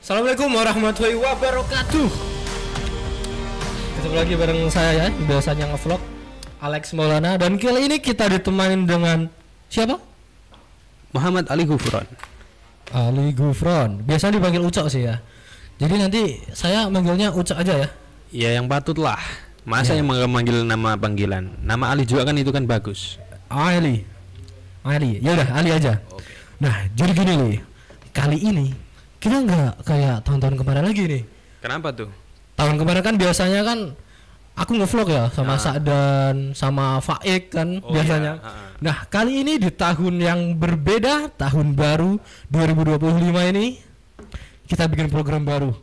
Assalamualaikum warahmatullahi wabarakatuh. Ketemu lagi bareng saya ya, biasanya ngevlog Alex Maulana. Dan kali ini kita ditemani dengan siapa? Muhammad Ali Gufron. Ali Gufron, biasanya dipanggil Ucok sih ya. Jadi nanti saya manggilnya Ucok aja ya. Ya yang patut lah. Masa Ya. yang manggil nama panggilan. Nama Ali juga kan itu kan bagus. Ali, ya udah Ali aja. Oke. Nah jadi gini nih, kali ini kita nggak kayak tahun-tahun kemarin lagi nih. Kenapa tuh? Tahun kemarin kan biasanya kan aku ngevlog ya sama Nah. Sa'dan sama Faik kan Oh, biasanya. iya. Nah kali ini di tahun yang berbeda, tahun baru 2025 ini kita bikin program baru,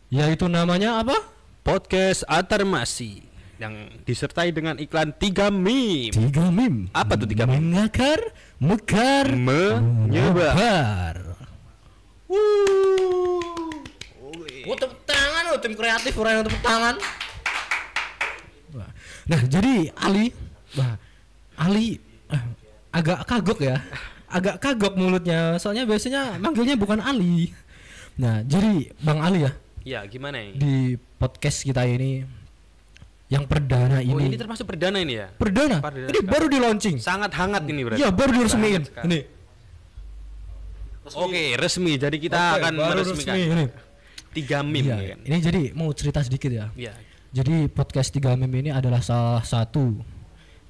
yaitu namanya apa? Podcast Atarmasi yang disertai dengan iklan 3 meme. 3 meme. Apa tuh 3 meme? Mengakar, mekar, menyebar. Tepuk tangan loh, tim kreatif orang yang tepuk tangan. Nah jadi Ali agak kagok ya, agak kagok mulutnya, soalnya biasanya manggilnya bukan Ali. Nah jadi Bang Ali ya, Ya gimana ini? di podcast kita ini yang perdana Oh ini ini termasuk perdana ini ya? perdana Perdana ini sekali. baru di launching. Sangat hangat ini berarti. Iya baru diresmiin Sangat sekali. ini. Oke resmi. Jadi kita Oke, akan baru meresmikan resmi ini. 3 meme Iya, ya kan? ini jadi mau cerita sedikit ya. Iya. Jadi podcast 3 meme ini adalah salah satu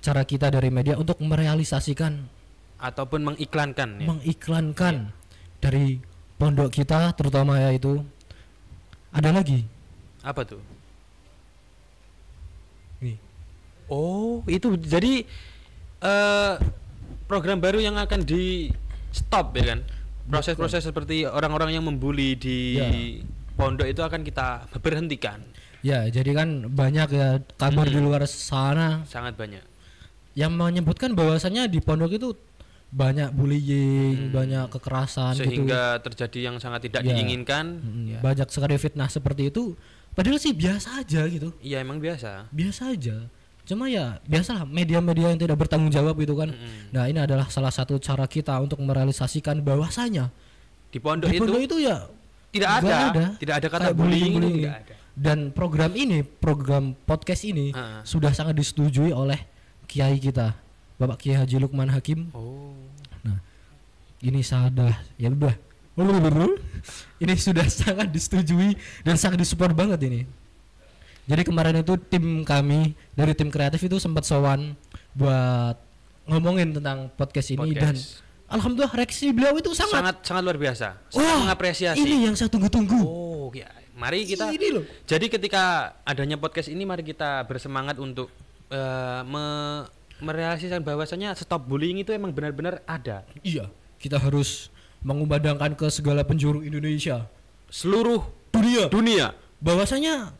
cara kita dari media untuk merealisasikan, Ataupun mengiklankan ya. mengiklankan dari pondok kita, terutama yaitu ada lagi Apa tuh? nih. Oh, itu jadi program baru yang akan di stop ya kan? Proses-proses seperti orang-orang yang membuli di Ya. pondok itu akan kita berhentikan. Ya, jadi kan banyak ya kabar di luar sana Sangat banyak. yang menyebutkan bahwasannya di pondok itu banyak bullying, banyak kekerasan gitu. Sehingga terjadi yang sangat tidak Ya. diinginkan. Ya. Banyak sekali fitnah seperti itu. Padahal sih biasa aja gitu. Iya, emang biasa. Biasa aja. Cuma ya biasalah media-media yang tidak bertanggung jawab gitu kan. Nah, ini adalah salah satu cara kita untuk merealisasikan bahwasanya Di pondok, di pondok itu ya tidak nggak ada. Tidak ada kata kayak bullying, bullying. itu tidak ada. Dan program podcast ini sudah sangat disetujui oleh kiai kita, Bapak Kiai Haji Lukman Hakim. Oh. Nah, ini sudah ya udah. Ini sudah sangat disetujui dan sangat disupport banget ini. Jadi kemarin itu tim kami dari tim kreatif itu sempat sowan buat ngomongin tentang podcast ini. Dan alhamdulillah reaksi beliau itu sangat sangat luar biasa. wah, Sangat mengapresiasi. ini yang saya tunggu-tunggu. Oh, ya. Mari kita Ini loh. Jadi ketika adanya podcast ini mari kita bersemangat untuk merealisasikan bahwasanya stop bullying itu emang benar-benar ada. Iya, kita harus mengumandangkan ke segala penjuru Indonesia, Seluruh dunia, dunia bahwasanya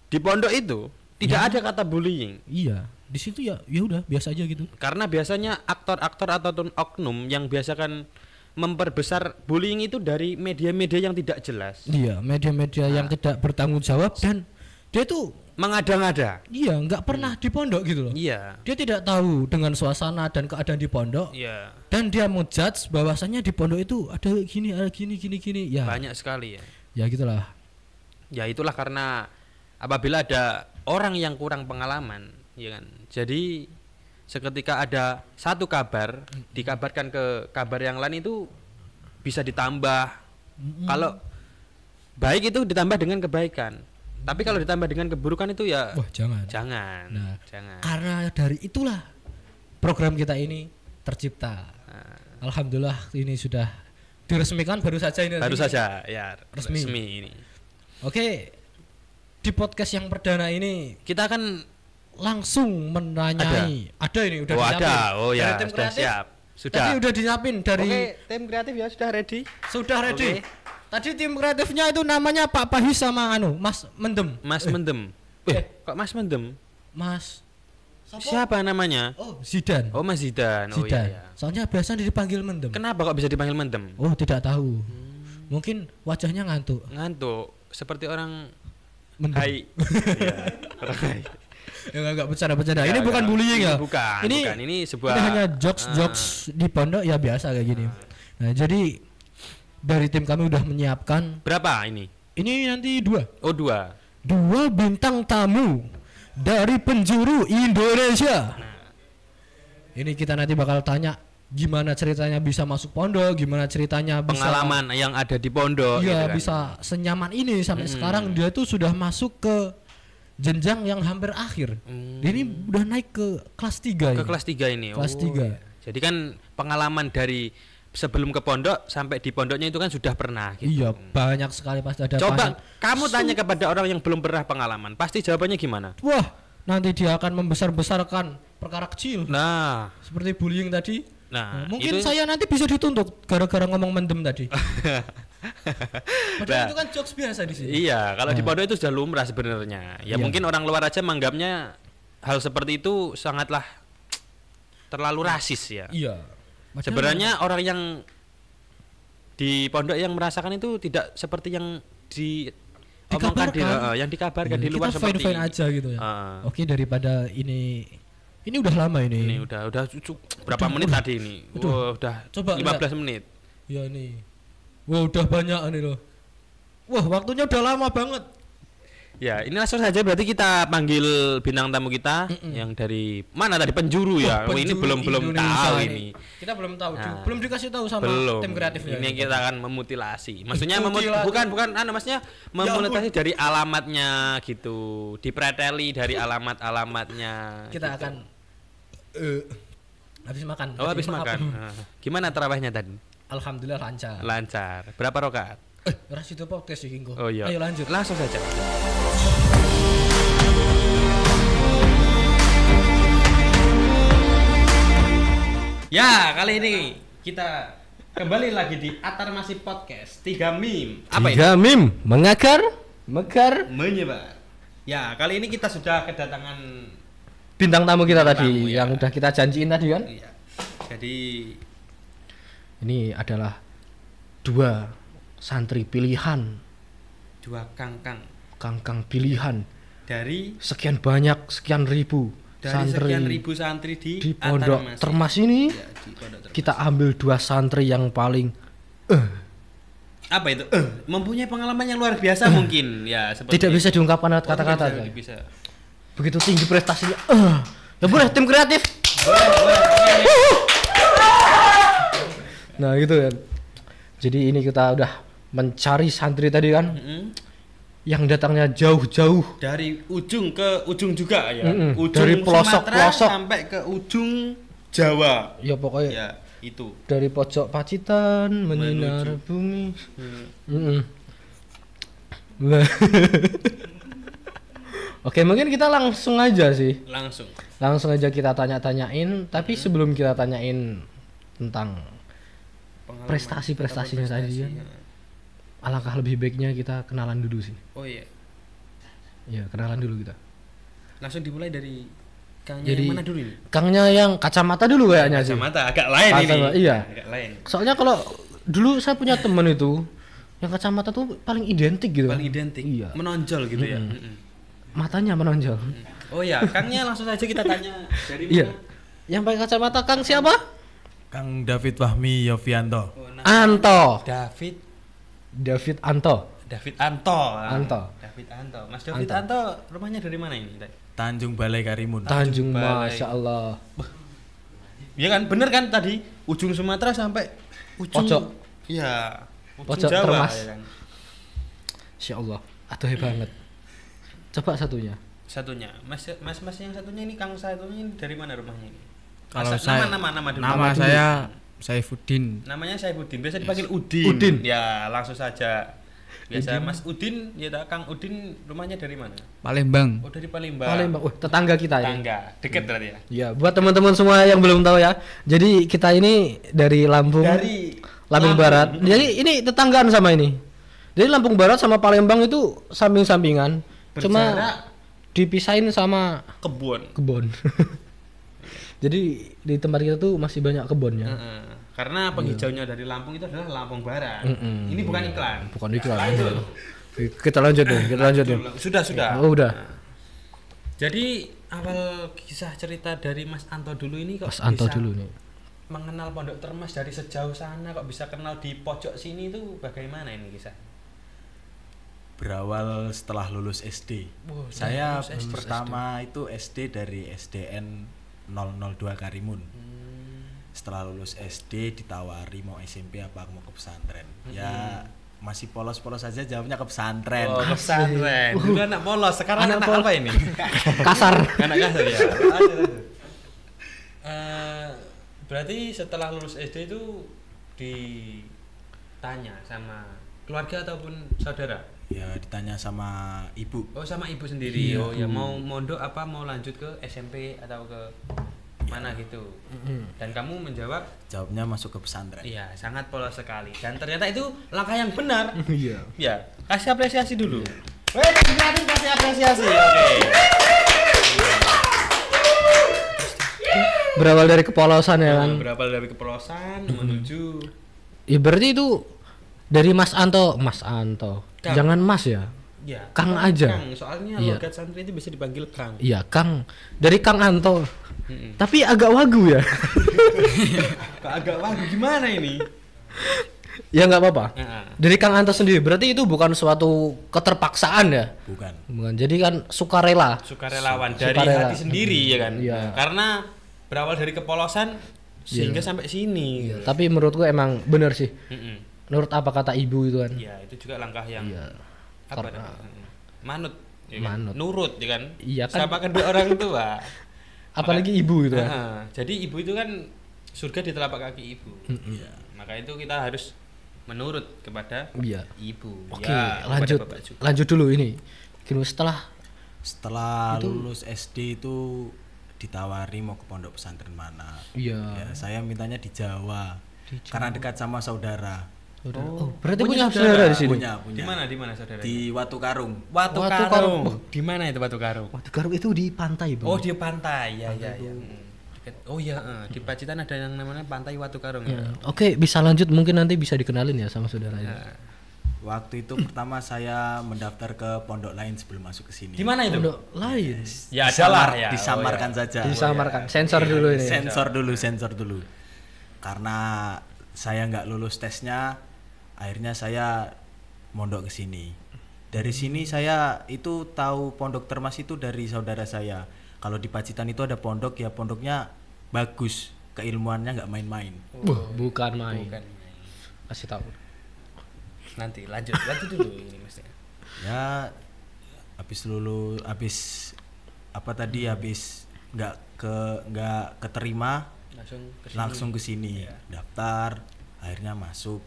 di pondok itu tidak ada kata bullying. iya, di situ ya udah biasa aja gitu. Karena biasanya aktor-aktor ataupun oknum yang biasa kan memperbesar bullying itu dari media-media yang tidak jelas. Iya, media-media yang tidak bertanggung jawab dan dia tuh Mengada-ngada. iya nggak pernah di pondok gitu loh. Iya. Dia tidak tahu dengan suasana dan keadaan di pondok. Iya. Dan dia mau judge bahwasannya di pondok itu ada gini ya. Banyak sekali ya. Ya gitulah. Ya itulah karena apabila ada orang yang kurang pengalaman, ya kan. Jadi seketika ada satu kabar dikabarkan ke kabar yang lain itu bisa ditambah. Kalau baik itu ditambah dengan kebaikan. Tapi kalau ditambah dengan keburukan itu ya Wah, jangan. jangan. Nah, Jangan. karena dari itulah program kita ini tercipta. Alhamdulillah ini sudah diresmikan baru saja ini. Baru saja ya Resmi. ini. Oke. Di podcast yang perdana ini Kita akan langsung menanyai. Ada ini udah oh disiapin. ada. Oh Dari ya, tim sudah kreatif. siap. Sudah. Tadi udah disiapin dari Oke, tim kreatif ya sudah ready. sudah ready. Oke. Tadi tim kreatifnya itu namanya Pak Pahis sama Mas Mendem. Mas Mendem. Kok Mas Mendem? Mas Siapa namanya? Oh, Zidan. Oh, Mas Zidan. Oh Zidan. iya. Soalnya biasa dipanggil Mendem. Kenapa kok bisa dipanggil Mendem? Oh, tidak tahu. Mungkin wajahnya ngantuk. Ngantuk, seperti orang Mendem. hai. Iya, orang hai. Ya enggak bercanda-bercanda. Ini Enggak, bukan enggak. bullying ya. Bukan, Ini bukan. Ini sebuah ini hanya jokes di pondok ya biasa kayak gini. Nah, jadi dari tim kami udah menyiapkan Berapa ini? ini nanti 2 Oh, 2. bintang tamu dari penjuru Indonesia. Ini kita nanti bakal tanya gimana ceritanya bisa masuk pondok, gimana ceritanya bisa Pengalaman yang ada di pondok iya gitu kan. bisa senyaman ini sampai sekarang dia tuh sudah masuk ke jenjang yang hampir akhir. Ini udah naik ke kelas 3 Ke kelas 3 ini. Kelas 3. Jadi kan pengalaman dari sebelum ke pondok sampai di pondoknya itu kan sudah pernah gitu. Iya, banyak sekali pasti ada Coba banyak. kamu tanya kepada orang yang belum pernah pengalaman, pasti jawabannya gimana? Wah, nanti dia akan membesar-besarkan perkara kecil Nah, seperti bullying tadi. nah, Mungkin itu- saya nanti bisa dituntut gara-gara ngomong mendem tadi. Padahal Nah, itu kan jokes biasa di sini. iya, kalau di pondok itu sudah lumrah sebenarnya. Ya Iya. mungkin orang luar aja menganggapnya hal seperti itu sangatlah terlalu rasis ya. Iya. Padahal- Sebenarnya orang yang di pondok yang merasakan itu tidak seperti yang omongkan Dikabarkan. yang dikabarkan Iya, di luar kita seperti fine-fine aja gitu ya. Heeh. Oke, daripada ini udah lama ini. Ini udah berapa menit tadi ini? Wah, udah Coba 15 menit. Ya nih. Wah, udah banyak nih loh. Wah, waktunya udah lama banget. Ya, ini langsung saja berarti kita panggil bintang tamu kita yang dari mana tadi penjuru ya. Wah, Oh, ini penjuru belum Indonesia tahu nih. ini. Kita belum tahu, Nah, belum dikasih tahu sama Belum. tim kreatifnya. Ini kita akan memutilasi. Maksudnya Mutilasi. bukan maksudnya memutilasi dari alamatnya gitu. Dipreteli dari alamatnya. Kita gitu. akan habis makan. Oh, Tadi habis maaf. makan. Nah, gimana tarawihnya tadi? Alhamdulillah lancar. Lancar. Berapa rakaat? Ras itu podcast sih Kingko. Oh iya. Ayo lanjut. Langsung saja. Ya, kali ini kita kembali lagi di Atar Masih Podcast 3 Meme. Apa ini? mim mengakar, mekar. Menyebar. Ya, kali ini kita sudah kedatangan Bintang tamu kita Bintang tadi tamu, ya. yang udah kita janjiin tadi kan. iya. Jadi Ini adalah 2 santri pilihan, 2 kangkang kangkang pilihan. dari Sekian banyak, sekian ribu santri sekian ribu santri di di Atar pondok Masih. Termas ini. Ya, di pondok Termas. Kita ambil 2 santri yang paling Apa itu? Mempunyai pengalaman yang luar biasa mungkin. Ya, seperti tidak bisa diungkapkan lewat Oh, kata-kata. tidak kan? bisa. Begitu tinggi prestasinya. Ya boleh tim kreatif. Nah, gitu kan. Jadi ini kita udah mencari santri tadi kan Mm-mm. yang datangnya jauh-jauh Dari ujung ke ujung juga ya. Mm-mm. Ujung Dari Sumatera pelosok-pelosok. sampai ke ujung Jawa. ya pokoknya Ya, itu. dari pojok Pacitan menyinar Menuju. bumi. Hmm. Nah. Oke, mungkin kita langsung aja sih. Langsung aja kita tanya-tanyain, tapi sebelum kita tanyain tentang Pengalaman prestasi-prestasinya atau tadi prestasi, kan. ya. Alangkah lebih baiknya kita kenalan dulu sih. Oh iya. Ya, kenalan dulu kita. Langsung dimulai dari Kangnya Jadi, yang mana dulu ini? Kangnya yang kacamata dulu kayaknya sih. Kacamata agak lain Kacamata, ini. iya. Agak lain. Soalnya kalau dulu saya punya temen itu yang kacamata tuh paling identik gitu. Paling kan. identik. Iya. Menonjol gitu ya. Mm-mm. Matanya menonjol. Oh iya, Kangnya langsung saja kita tanya dari mana? Iya. Yang pakai kacamata Kang siapa? Kang David Wahmi Yovianto. Oh, Anto. David Anto. Anto. Anto. David Anto. Mas David Anto. Anto rumahnya dari mana ini? Tanjung Balai Karimun. Tanjung, Balai. Masya Allah. Iya kan, bener kan tadi ujung Sumatera sampai ujung Pojok. Iya. Ujung Pojok Jawa, Termas. ya kan? Masya Allah. Aduh banget. Coba satunya. Satunya, mas yang satunya ini Kang satunya ini dari mana rumahnya ini? Kalau Masa- saya nama dulu. nama dulu. saya Saifuddin. Namanya Saifuddin, biasa dipanggil Udin. Udin. Ya, langsung saja. Biasa Mas Udin, ya tak, Kang Udin rumahnya dari mana? Palembang. Oh, dari Palembang. Palembang. Tetangga kita ya. Tangga, dekat berarti ya. Ya, buat teman-teman semua yang belum tahu ya. Jadi kita ini dari Lampung. Dari Lampung Barat. Jadi ini tetanggaan sama ini. Jadi Lampung Barat sama Palembang itu samping-sampingan. Cuma Berjarak dipisahin sama kebun. kebun. Jadi di tempat kita tuh masih banyak kebunnya. Heeh. Karena penghijaunya dari Lampung itu adalah Lampung Barat. Mm-mm. Ini bukan iklan. Bukan iklan. Lanjut. Kita lanjut deh, kita lanjut deh. Sudah. Oh, udah. Nah, jadi awal kisah cerita dari Mas Anto dulu ini kok Mas Anto bisa dulu nih. mengenal Pondok Termas dari sejauh sana kok bisa kenal di pojok sini itu bagaimana ini kisah? Berawal setelah lulus SD. Wow, Saya lulus SD. pertama itu SD dari SDN 002 Karimun. Setelah lulus SD ditawari mau SMP apa mau ke pesantren. Ya masih polos-polos aja jawabnya ke pesantren. Oh, ke pesantren. Dulu anak polos, sekarang anak apa ini? Kasar. Anak kasar ya. Lanjut. Berarti setelah lulus SD itu ditanya sama keluarga ataupun saudara? Ya ditanya sama ibu. Oh, sama ibu sendiri. Iya. Oh, ya mau mondok apa mau lanjut ke SMP atau ke mana gitu. Dan kamu menjawab, Jawabnya masuk ke pesantren. iya, sangat polos sekali. Dan ternyata itu langkah yang benar. Iya. Ya, kasih apresiasi dulu. Weh, dikirain kasih apresiasi. Oke. Berawal dari kepolosan ya kan. Berawal dari kepolosan menuju Ya berarti itu dari Mas Anto. Kang. Jangan Mas ya. ya, Kang aja. Kang, soalnya Iya. logat santri itu bisa dipanggil Kang. Iya, Kang. Dari Kang Anto. Mm-mm. Tapi agak wagu ya. Kok agak wagu gimana ini? Ya nggak apa-apa. Heeh. Dari Kang Anto sendiri berarti itu bukan suatu keterpaksaan ya. Bukan. Bukan. Jadi kan sukarela. Sukarelawan dari Sukarela. hati sendiri ya kan. Iya. Karena berawal dari kepolosan sehingga sampai sini. Iya, tapi menurutku emang bener sih. Mm-mm. Menurut apa kata ibu itu kan. Ya, itu juga langkah yang Iya. apa Karena- namanya? Manut, ya kan? Manut. Nurut ya kan. Iya kan. Sama kedua orang tua. Apalagi ibu itu kan. Heeh. Jadi ibu itu kan surga di telapak kaki ibu. Iya. Maka itu kita harus menurut kepada Iya. ibu. Oke, Ya, kepada lanjut. bapak juga. Lanjut dulu ini. Kini setelah Setelah lulus SD itu ditawari mau ke pondok pesantren mana. iya. Ya, saya mintanya di Jawa. Karena dekat sama saudara. Oh, berarti Punya punya saudara? saudara di sini. Punya. Di mana saudara? Di Watu Karung. Watu Watu Karung. Karung. Di mana itu Watu Karung? Watu Karung itu di pantai, Bang. Oh, di pantai. Ya, ya, ya. Dekat. Oh iya, di Pacitan ada yang namanya Pantai Watu Karung ya. Ya. Oke, bisa lanjut mungkin nanti bisa dikenalin ya sama saudaranya. Nah, Waktu itu pertama saya mendaftar ke pondok lain sebelum masuk ke sini. di mana itu? Pondok lain. Ya adalah ya. Disamarkan Oh, ya. saja. Disamarkan. Sensor dulu ini. Sensor dulu. Karena saya nggak lulus tesnya, akhirnya saya mondok ke sini. Dari sini saya itu tahu Pondok Termas itu dari saudara saya. Kalau di Pacitan itu ada pondok ya pondoknya bagus, keilmuannya nggak main-main. Wah, bukan main. Bukan. Kasih tahu. Nanti lanjut dulu ini mestinya. Ya habis apa tadi habis nggak keterima Langsung ke sini Iya. daftar akhirnya masuk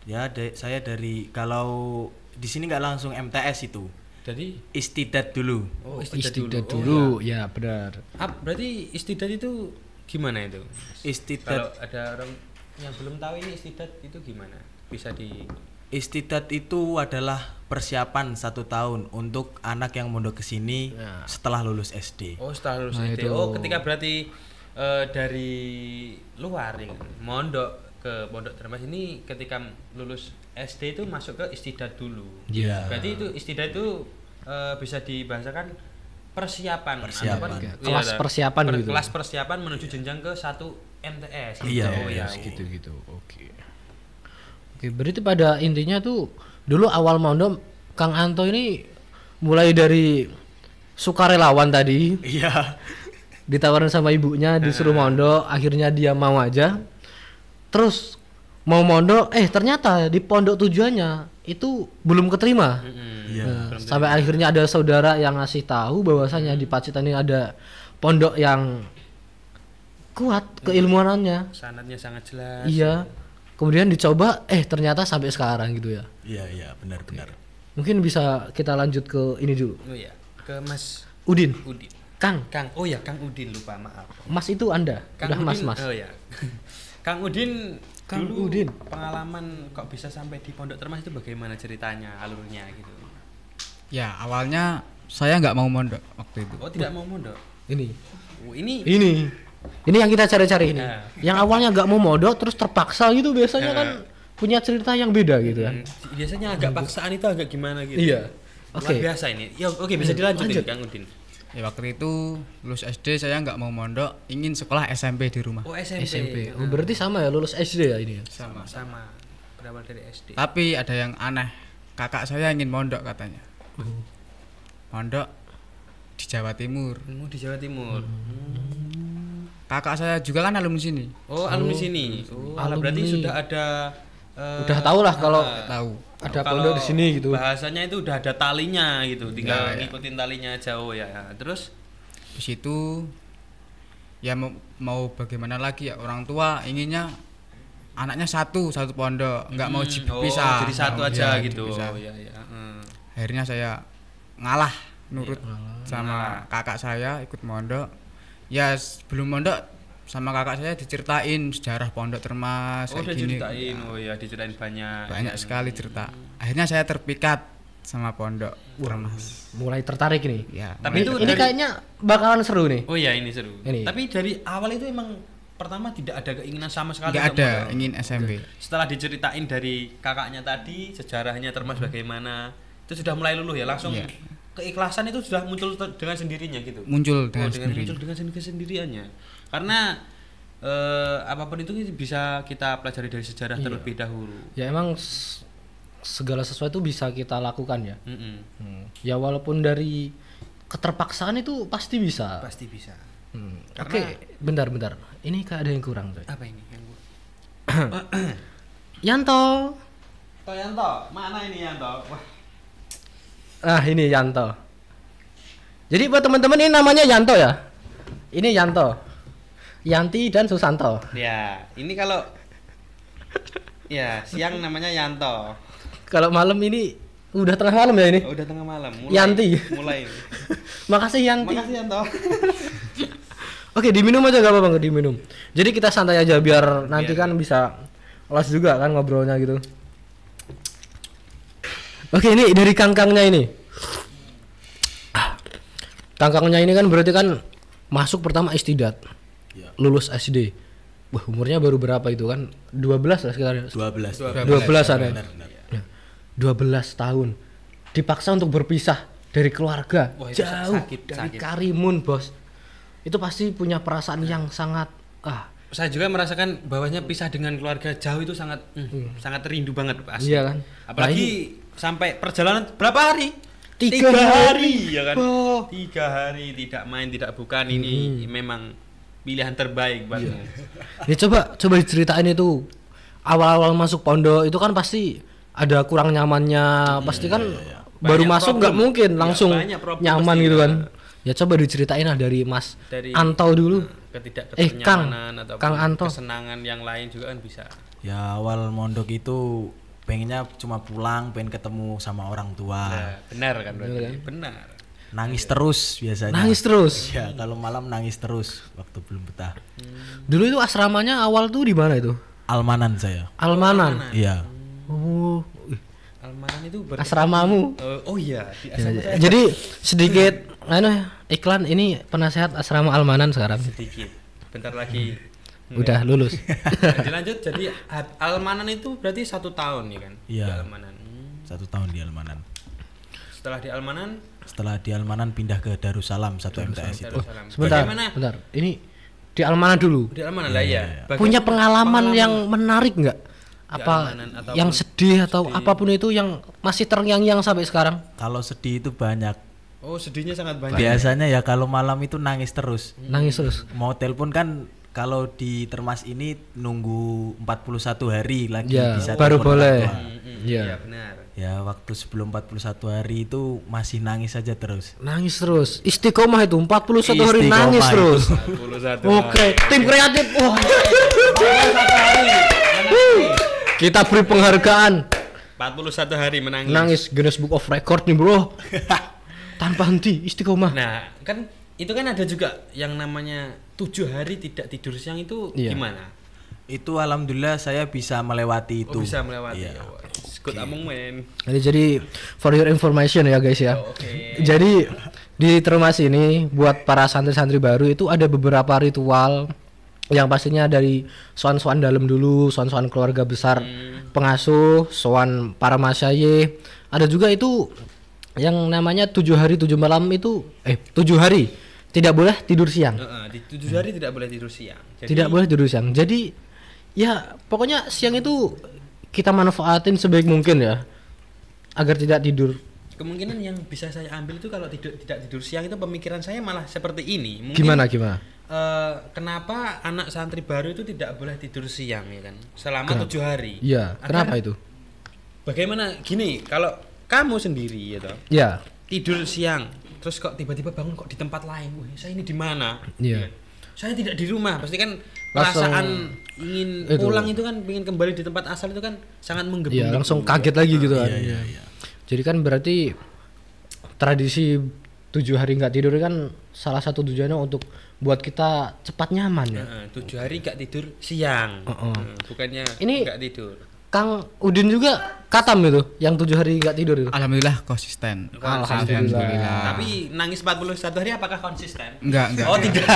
ya saya dari kalau di sini nggak langsung MTS itu Jadi istidat dulu. oh, Istidat Oh, dulu. Ya, benar. berarti istidat itu gimana itu? Kalau Istidat ada orang yang belum tahu ini istidat itu gimana? Bisa di istidat itu adalah persiapan 1 tahun untuk anak yang mondok ke sini Ya. setelah lulus SD. Oh, setelah lulus Nah, SD. itu. Oh, ketika berarti dari luar ya, mondok ke Pondok Termas ini ketika lulus SD itu masuk ke istidat dulu. Iya. Berarti itu istidat itu bisa dibahasakan persiapan. Persiapan. ataupun- Oke, iya, kelas ada. persiapan gitu. Kelas persiapan menuju jenjang ke 1 MTS. Iya, Oh ya. gitu. Oke. Oke, berarti pada intinya tuh dulu awal mondok Kang Anto ini mulai dari sukarelawan tadi, Iya. ditawarin sama ibunya disuruh mondok, akhirnya dia mau aja. Terus mau mondok, ternyata di pondok tujuannya itu belum keterima. Iya. Nah, sampai akhirnya ada saudara yang ngasih tahu bahwasanya di Pacitan ini ada pondok yang kuat keilmuannya. Sanatnya sangat jelas. Iya. Kemudian dicoba, ternyata sampai sekarang gitu ya. Iya, benar. Mungkin bisa kita lanjut ke ini dulu. Oh ya, ke Mas Udin, Udin. Kang. Oh ya, Kang Udin lupa, maaf. Mas itu Anda. Kang Udah Udin, Mas. Oh ya. Kang Udin Kang dulu Udin. pengalaman kok bisa sampai di Pondok Termas itu bagaimana ceritanya, alurnya gitu. Ya, awalnya saya nggak mau mondok waktu itu. Oh, tidak mau mondok. Ini. Oh, ini Ini yang kita cari-cari ini. Nah. Yang awalnya gak mau modok terus terpaksa gitu biasanya Nah. kan punya cerita yang beda gitu kan. biasanya agak paksaan itu agak gimana gitu. Iya. Luar Oke. biasa ini. Ya, oke bisa dilanjutin Lanjut. Kang Udin. Ya waktu itu lulus SD saya nggak mau mondok, ingin sekolah SMP di rumah. Oh SMP. SMP. Oh, berarti sama ya lulus SD ya ini ya? Sama. Berawal dari SD. Tapi ada yang aneh, kakak saya ingin mondok katanya. Mondok di Jawa Timur. Di Jawa Timur. Kakak saya juga kan alumni sini. Oh, alumni sini. Oh, alumni. berarti sudah ada Udah tahu lah kalau Tahu. ada kalau pondok di sini gitu. Bahasanya itu udah ada talinya gitu, tinggal Ya. ngikutin talinya jauh ya. Terus Di situ ya mau bagaimana lagi ya, orang tua inginnya anaknya satu pondok, nggak mau dipisah. jadi satu Nggak mau, aja ya, gitu. dipisah. Oh, ya. Akhirnya saya ngalah nurut Ngalah. sama kakak saya ikut mondok. Ya sebelum mondok sama kakak saya diceritain sejarah pondok Termas Oh, udah kayak gini. ceritain. Oh ya, diceritain banyak. Banyak sekali cerita. Akhirnya saya terpikat sama pondok Termas. Mulai tertarik nih. Ya. Tapi Ini, itu ini dari- kayaknya bakalan seru nih. Oh ya, ini seru. Ini. Tapi dari awal itu emang pertama tidak ada keinginan sama sekali nggak untuk ada mondok. ingin SMP. Setelah diceritain dari kakaknya tadi sejarahnya Termas bagaimana, itu sudah mulai luluh ya, langsung Iya. keikhlasan itu sudah muncul dengan sendirinya gitu. Muncul dengan muncul sendiri. dengan kesendiriannya. Karena apapun itu bisa kita pelajari dari sejarah Iya. terlebih dahulu. Ya emang segala sesuatu bisa kita lakukan ya. Mm-mm. Ya walaupun dari keterpaksaan itu pasti bisa. Pasti bisa. Oke, bentar. Ini kayak ada yang kurang, coy. Apa ini yang Yanto. Yanto, mana ini Yanto? Wah, Ah, ini Yanto. Jadi buat teman-teman ini namanya Yanto ya. Ini Yanto. Yanti dan Susanto. ya, ini kalau ya siang namanya Yanto. Kalau malam ini udah tengah malam ya ini. Oh, udah tengah malam. Yanti. Mulai. Makasih Yanti. Makasih Yanto. Oke, diminum aja gak apa-apa, nggak diminum. Jadi kita santai aja biar nanti kan bisa los juga kan ngobrolnya gitu. Oke, ini dari kangkangnya ini. Kangkangnya ini kan berarti kan masuk pertama istidat. Ya. Lulus SD. Wah, umurnya baru berapa itu kan? 12 lah sekitar. 12. 12 ada. Benar, benar. Nah, 12 tahun dipaksa untuk berpisah dari keluarga. Wah, itu jauh sakit. dari Karimun, Bos. Itu pasti punya perasaan yang sangat Saya juga merasakan bahwasanya pisah dengan keluarga jauh itu sangat sangat rindu banget pasti. iya kan? Apalagi sampai perjalanan berapa hari? 3 hari ya kan. Oh. 3 hari tidak main tidak bukan, ini memang pilihan terbaik buatmu. Ya coba diceritain itu awal-awal masuk pondok itu kan pasti ada kurang nyamannya, pasti kan baru Banyak masuk nggak problem. mungkin Ya, langsung banyak problem nyaman pasti, gitu ya. kan. Ya coba diceritain lah dari Mas Dari Anto dulu. ketidakkenyamanan ataupun Kang Anto. kesenangan yang lain juga kan bisa. Ya awal mondok itu pengennya cuma pulang, pengen ketemu sama orang tua. Nah, benar kan berarti? Benar. Nangis terus biasanya. Nangis terus. Ya kalau malam nangis terus waktu belum betah. Dulu itu asramanya awal tuh di mana itu? Almanan saya. Almanan. Iya. Oh, Almanan itu asramamu. oh iya, di Ya, asrama ya. Jadi sedikit iklan ini penasehat asrama Almanan sekarang. sedikit. Bentar lagi. Udah lulus. Lanjut. Jadi Almanan itu berarti 1 tahun ya kan? Iya. Di Almanan. 1 tahun di Almanan. Setelah di Almanan, Setelah di Almanan pindah ke Darussalam 1 MTS itu. Darussalam. Sebentar, Bagaimana? bentar. Ini di Almanan dulu. Di Almanan lah ya. Punya pengalaman yang menarik nggak? Apa Almanan ataupun yang sedih atau apapun itu yang masih terngiang-ngiang sampai sekarang? Kalau sedih itu banyak. Oh, sedihnya sangat banyak. Biasanya ya kalau malam itu nangis terus. Nangis terus. Mau telepon kan kalau di Termas ini nunggu 41 hari lagi Ya, bisa baru telepon boleh. orang tua. Iya. Iya, benar. Ya waktu sebelum 41 hari itu masih nangis aja terus. Nangis terus. Istiqomah itu 41 hari Istiqomah nangis itu. terus. 41. Oke, tim kreatif. Wah. Kita beri penghargaan. 41 hari menangis. Nangis Guinness Book of Record nih, Bro. Tanpa henti istiqomah. Nah, kan itu kan ada juga yang namanya 7 hari tidak tidur siang itu Iya. gimana? Itu alhamdulillah saya bisa melewati itu. Oh, bisa melewati. Iya. Oh, good among men. Jadi for your information ya guys ya. Oh, oke. Jadi di Termas ini buat para santri-santri baru itu ada beberapa ritual yang pastinya dari soan-soan dalam dulu, soan-soan keluarga besar pengasuh, soan para masyayikh. Ada juga itu yang namanya 7 hari 7 malam itu 7 hari tidak boleh tidur siang. Di 7 hari tidak boleh tidur siang. Jadi, Tidak boleh tidur siang. Jadi ya pokoknya siang itu kita manfaatin sebaik mungkin ya agar tidak tidur. kemungkinan yang bisa saya ambil itu kalau tidak tidur siang itu pemikiran saya malah seperti ini. Mungkin, Gimana? kenapa anak santri baru itu tidak boleh tidur siang ya kan? Selama 7 hari. Iya, kenapa itu? Bagaimana gini, kalau kamu sendiri ya toh, Ya, tidur siang terus kok tiba-tiba bangun kok di tempat lain. Wah, saya ini di mana? iya. Saya tidak di rumah. Pasti kan Langsung- perasaan ingin itu. pulang itu kan, ingin kembali di tempat asal itu kan sangat menggebu. Iya, langsung kaget lagi gitu kan. Iya, iya. Jadi kan berarti tradisi 7 hari nggak tidur kan salah satu tujuannya untuk buat kita cepat nyaman ya. 7 hari gak tidur siang. Bukannya Ini- gak tidur. Kang Udin juga katam itu yang 7 hari nggak tidur itu. Alhamdulillah konsisten. Alhamdulillah. Tapi nangis 41 hari apakah konsisten? Enggak. Oh tidak.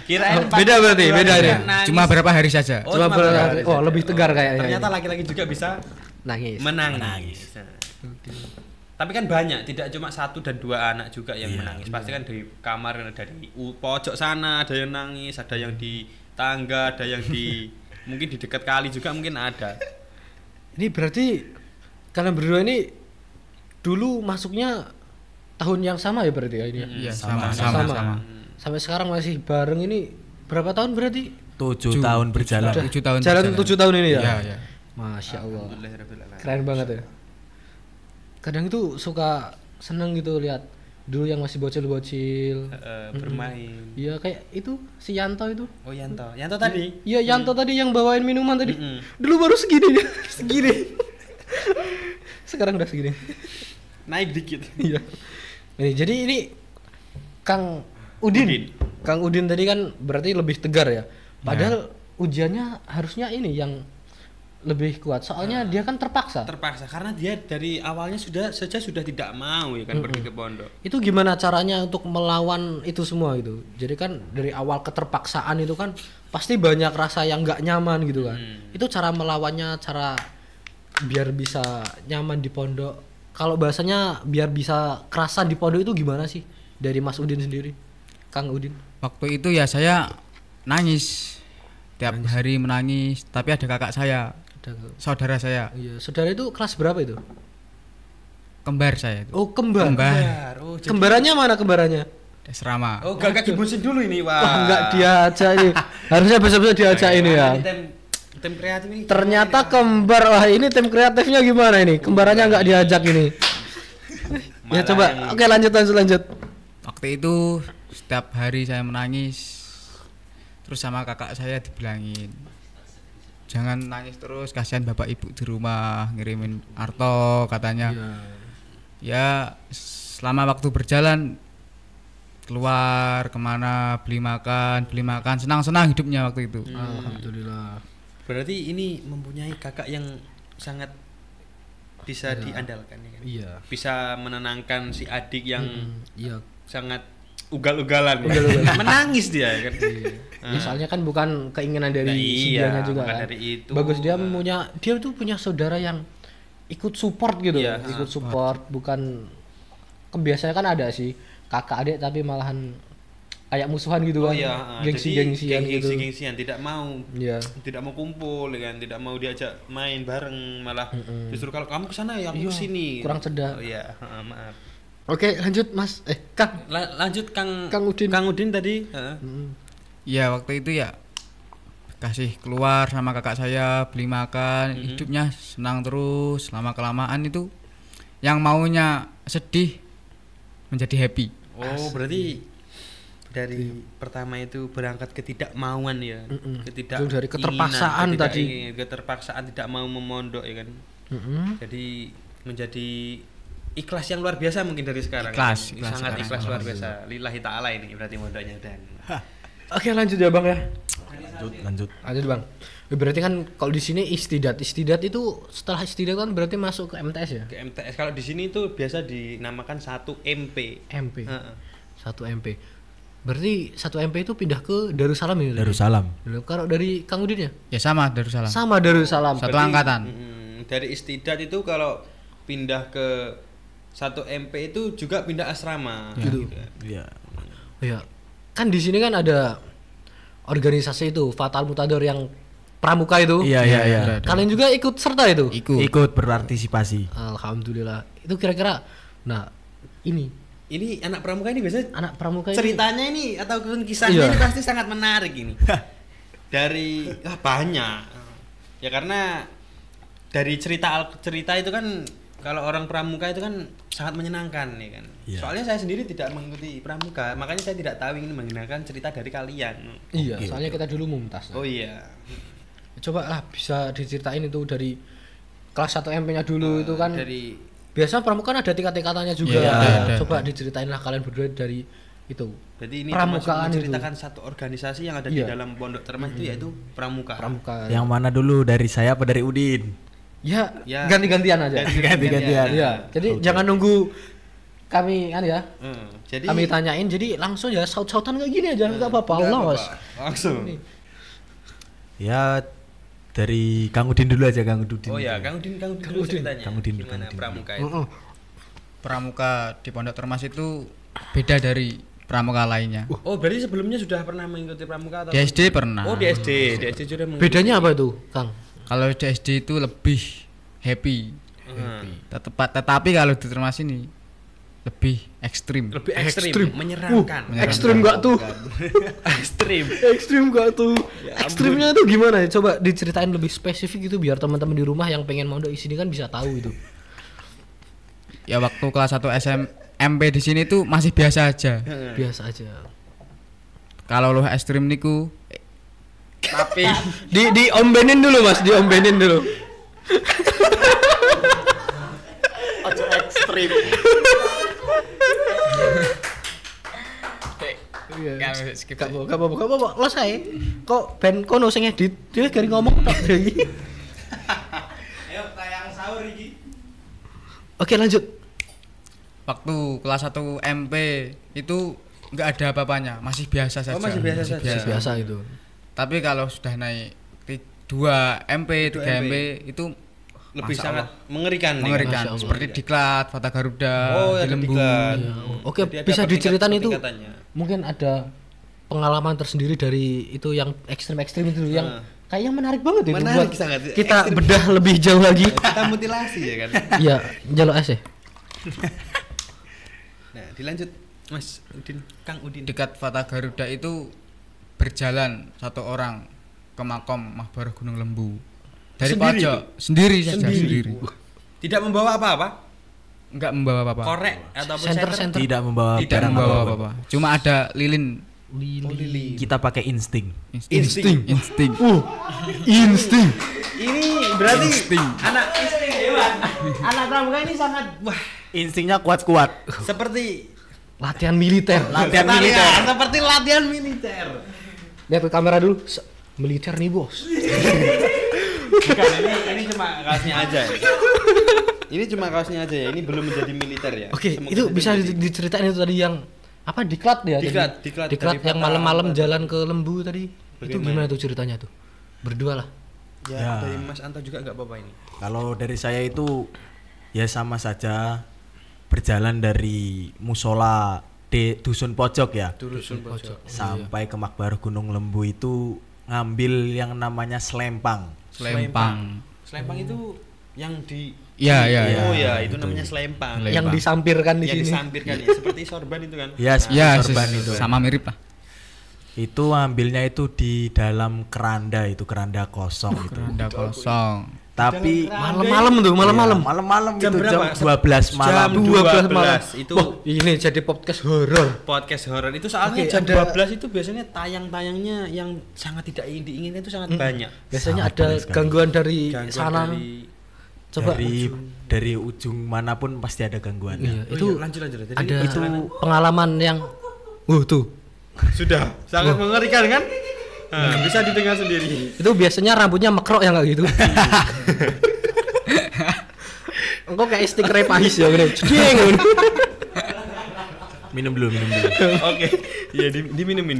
Kirain Beda berarti, 41 beda hari ya. nangis. Cuma berapa hari saja. Oh, Cuma cuma ber- berapa hari oh, saja. lebih tegar kayaknya. Ternyata laki-laki juga bisa Nangis. menangis. Nah. Tapi kan banyak, tidak cuma 1 dan 2 anak juga yang menangis. Pasti kan dari kamar, dari pojok sana ada yang nangis, ada yang di tangga, ada yang di mungkin di dekat kali juga mungkin ada. Ini berarti kalian berdua ini dulu masuknya tahun yang sama ya berarti ya ini ya? Iya, Sama. sama. Sampai sekarang masih bareng ini berapa tahun berarti? 7 tahun berjalan. 7 tahun. Jalan 7 tahun ini ya? Iya, iya. Masya Allah. Alhamdulillahirrahmanirrahim. Keren banget ya. Kadang itu suka seneng gitu lihat dulu yang masih bocil-bocil. Bermain. Iya kayak itu si Yanto itu. Oh Yanto, Yanto tadi. Iya Yanto tadi yang bawain minuman tadi. Mm-mm. Dulu baru segini dia, segini. Sekarang udah segini. Naik dikit. Iya. Ini jadi ini Kang Udin. Kang Udin tadi kan berarti lebih tegar ya. Padahal ujiannya harusnya ini yang lebih kuat. Soalnya dia kan terpaksa. Terpaksa karena dia dari awalnya sudah tidak mau ya kan pergi ke pondok. Itu gimana caranya untuk melawan itu semua gitu. Jadi kan dari awal keterpaksaan itu kan pasti banyak rasa yang nggak nyaman gitu kan. Itu cara melawannya, cara biar bisa nyaman di pondok. Kalau bahasanya biar bisa kerasan di pondok itu gimana sih dari Mas Udin sendiri, Kang Udin? Waktu itu ya saya nangis. Tiap hari menangis, tapi ada kakak saya, saudara saya, Iya, saudara itu kelas berapa itu? kembar saya itu. Oh, kembar. Kembar. Oh, Kembarannya mana kembarannya? Asrama. Oh, gak dibusin dulu ini, wah. Wah, enggak diajak ini. Harusnya besok-besok diajak ini ya. Tim kreatif ini. Ternyata kembar. Wah, ini tim kreatifnya gimana ini? Kembarannya enggak diajak ini. Ya Malah coba. yang- Oke, lanjut. Waktu itu setiap hari saya menangis. Terus sama kakak saya dibilangin, jangan nangis terus, kasihan bapak ibu di rumah ngirimin arto katanya. Ya selama waktu berjalan keluar kemana beli makan senang-senang hidupnya waktu itu. Alhamdulillah. Berarti ini mempunyai kakak yang sangat bisa diandalkan ya kan. Iya. Bisa menenangkan si adik yang Iya. sangat ugal-ugalan. Ya. Menangis dia ya kan. Ya, soalnya kan bukan keinginan dari Nah, si iya, dianya juga bukan kan. dari itu. Bagus dia tuh punya saudara yang ikut support gitu. Iya, Ikut support bukan kebiasaan kan ada sih kakak adik tapi malahan kayak musuhan gitu kan. Gengsian gitu. Gengsian tidak mau Iya. tidak mau kumpul ya kan, tidak mau diajak main bareng, malah justru kalau kamu kesana ya aku Iya, kesini. kurang cerdas. Oh iya, maaf. Oke, lanjut Mas. Kang. Lanjut Kang Udin. Kang Udin tadi. Ya waktu itu ya kasih keluar sama kakak saya beli makan, hidupnya senang terus. Lama kelamaan itu yang maunya sedih menjadi happy. Oh, berarti dari pertama itu berangkat ketidakmauan ya. Itu dari keterpaksaan tadi. Keterpaksaan tidak mau memondok ya kan. Mm-mm. Jadi menjadi ikhlas yang luar biasa mungkin dari sekarang. Ikhlas Sangat sekarang. ikhlas luar biasa. Lillahi taala ini berarti mondoknya dan. Oke, lanjut ya Bang ya. Lanjut. Lanjut Bang. Berarti kan kalau di sini istidat itu setelah istidat kan berarti masuk ke MTS ya? Ke MTS kalau di sini itu biasa dinamakan 1 MP. MP. Heeh. 1 MP. Berarti 1 MP itu pindah ke Darussalam ini. Darussalam. Kalau dari Kang Udin ya? Ya sama Darussalam. Sama Darussalam. Satu angkatan. Dari istidat itu kalau pindah ke satu MP itu juga pindah asrama. Gitu. Iya. Ya. Kan di sini kan ada organisasi itu Fatal Mutador yang pramuka itu. Iya. Kalian juga ikut serta itu? Ikut berpartisipasi. Alhamdulillah. Itu kira-kira nah Ini anak pramuka ini biasanya anak pramuka ceritanya ini atau kisahnya Iya. ini pasti sangat menarik ini. Dari banyak. Ya karena dari cerita itu kan kalau orang pramuka itu kan sangat menyenangkan ya kan. Iya. Soalnya saya sendiri tidak mengikuti pramuka, makanya saya tidak tahu ini mengenalkan cerita dari kalian. Iya, Oke. soalnya kita dulu mumtaz. Oh iya. Coba lah bisa diceritain itu dari kelas 1 MP-nya dulu itu kan. Dari Biasa pramuka kan ada tingkat-tingkatannya juga. Iya, ada. Coba diceritain lah kalian berdua dari itu. Jadi ini Pramukaan termasuk itu. menceritakan satu organisasi yang ada di Iya. dalam pondok termas itu yaitu pramuka. Pramuka. Yang mana dulu, dari saya apa dari Udin? Ya, Ya. ganti-gantian aja. Ganti-gantian. Iya. Jadi jangan nunggu kami kan ya. Jadi Kami tanyain jadi langsung ya saut-sautan kayak gini aja enggak apa-apa. Enggak Allah, apa-apa. Mas. Langsung. Ini. Ya dari Kang Udin dulu aja, Kang Udin. Oh ya, Kang Udin dulu ceritanya. Kang Udin, Gimana Kang Udin. pramuka itu? Heeh. Pramuka di Pondok Termas itu beda dari pramuka lainnya. Oh, berarti sebelumnya sudah pernah mengikuti pramuka atau? Di SD pernah. Oh, di SD sudah mengikuti. Bedanya apa itu, Kang? Kalau di SD itu lebih happy. Tetapi kalau di Termas ini lebih ekstrim. Lebih ekstrim, Ekstrim. menyeramkan. Ekstrim enggak tuh? Ekstrim. Ekstrim enggak tuh? Ya Ekstrimnya itu gimana ya? Coba diceritain lebih spesifik itu biar teman-teman di rumah yang pengen mondok di sini kan bisa tahu itu. Ya waktu kelas 1 SMP di sini tuh masih biasa aja. Biasa aja. Kalau lo ekstrim niku Tapi Diombenin dulu, Mas, diombenin dulu. Ekstrim. Gak apa-apa. Lo saya kok ben kono sing edit dia gari ngomong tok iki. ayo tayang sahur iki. Oke, lanjut. waktu kelas 1 MP itu nggak ada apa-apanya, masih biasa saja. Oh, masih biasa saja. Biasa gitu. Tapi kalau sudah naik 2 MP, 3 2 MP itu Lebih Masya sangat Allah. mengerikan. mengerikan. Masya Allah. Seperti Diklat, Fata Garuda, Oh, ya, di Lembu. Diklat. Oke, Jadi ada bisa diceritain itu. tingkatannya. Mungkin ada pengalaman tersendiri dari itu yang ekstrim-ekstrim itu yang kayaknya menarik banget itu Menarik buat sangat. kita Ekstrim. bedah lebih jauh lagi. Kita mutilasi ya kan. Iya, jalur es ya. Nah, dilanjut Mas Udin, Kang Udin. Dekat Fata Garuda itu berjalan satu orang ke makom Mahbarah Gunung Lembu. Dari Sendiri pojok sendiri saja sendiri. Tidak membawa apa-apa? Enggak membawa apa-apa. Korek ataupun Center. Tidak membawa Tidak barang membawa apapun. apa-apa. Cuma ada lilin. lili. Kita pakai insting. Insting. Insting. Insting. Ini berarti Insting. anak insting hewan. Anak pramuka ini sangat wah, Instingnya kuat-kuat. seperti Latihan militer. Latihan Sekali militer. ya, seperti latihan militer. Lihat ke kamera dulu. Militer nih, Bos. Bukan, ini cuma kaosnya aja. Ya. Ini cuma kaosnya aja ya. Ini belum menjadi militer ya. Oke, Semoga itu jadi bisa militer. diceritain itu tadi yang apa diklat ya? Diklat, tadi? diklat. Dari yang Fata malam-malam Garuda. jalan ke Lembu tadi. Itu Bagaimana? gimana tuh ceritanya tuh? Berdua lah. Ya, Ya. dari Mas Anto juga nggak apa-apa ini. Kalau dari saya itu ya sama saja, berjalan dari musola di dusun pojok ya Dusun pojok. sampai ke Makbarah Gunung Lembu itu ngambil yang namanya selempang. Selempang. Selempang itu yang di Ya, ya, ya. Oh ya, itu namanya selempang. Selempang. Yang disampirkan di Yang sini. disampirkan ya, seperti sorban itu kan. Ya, Ya, sorban itu. sama mirip lah. Itu ambilnya itu di dalam keranda, itu keranda kosong itu. Keranda kosong. Tapi Malam-malam tuh, malam-malam. Iya, malam-malam Jam itu berapa? jam 12 malam. Jam 12 malam. itu Wah, ini jadi podcast horor. podcast horor itu soalnya Oke, jam ada- 12 itu biasanya tayang-tayangnya yang sangat tidak diinginkan itu sangat banyak. Biasanya Sangat ada benar sekali. gangguan dari Gangguan sana. dari- Coba. Dari ujung manapun pasti ada Iya, gangguannya. Oh itu iya, lanjut. Jadi ada itu pengalaman yang tuh. sudah sangat mengerikan kan? Nah, bisa didengar sendiri. Itu biasanya rambutnya mekrok ya nggak gitu. Engkau kayak stiker pahis ya gitu. Jeding. Minum dulu. Oke. Iya, diminumin.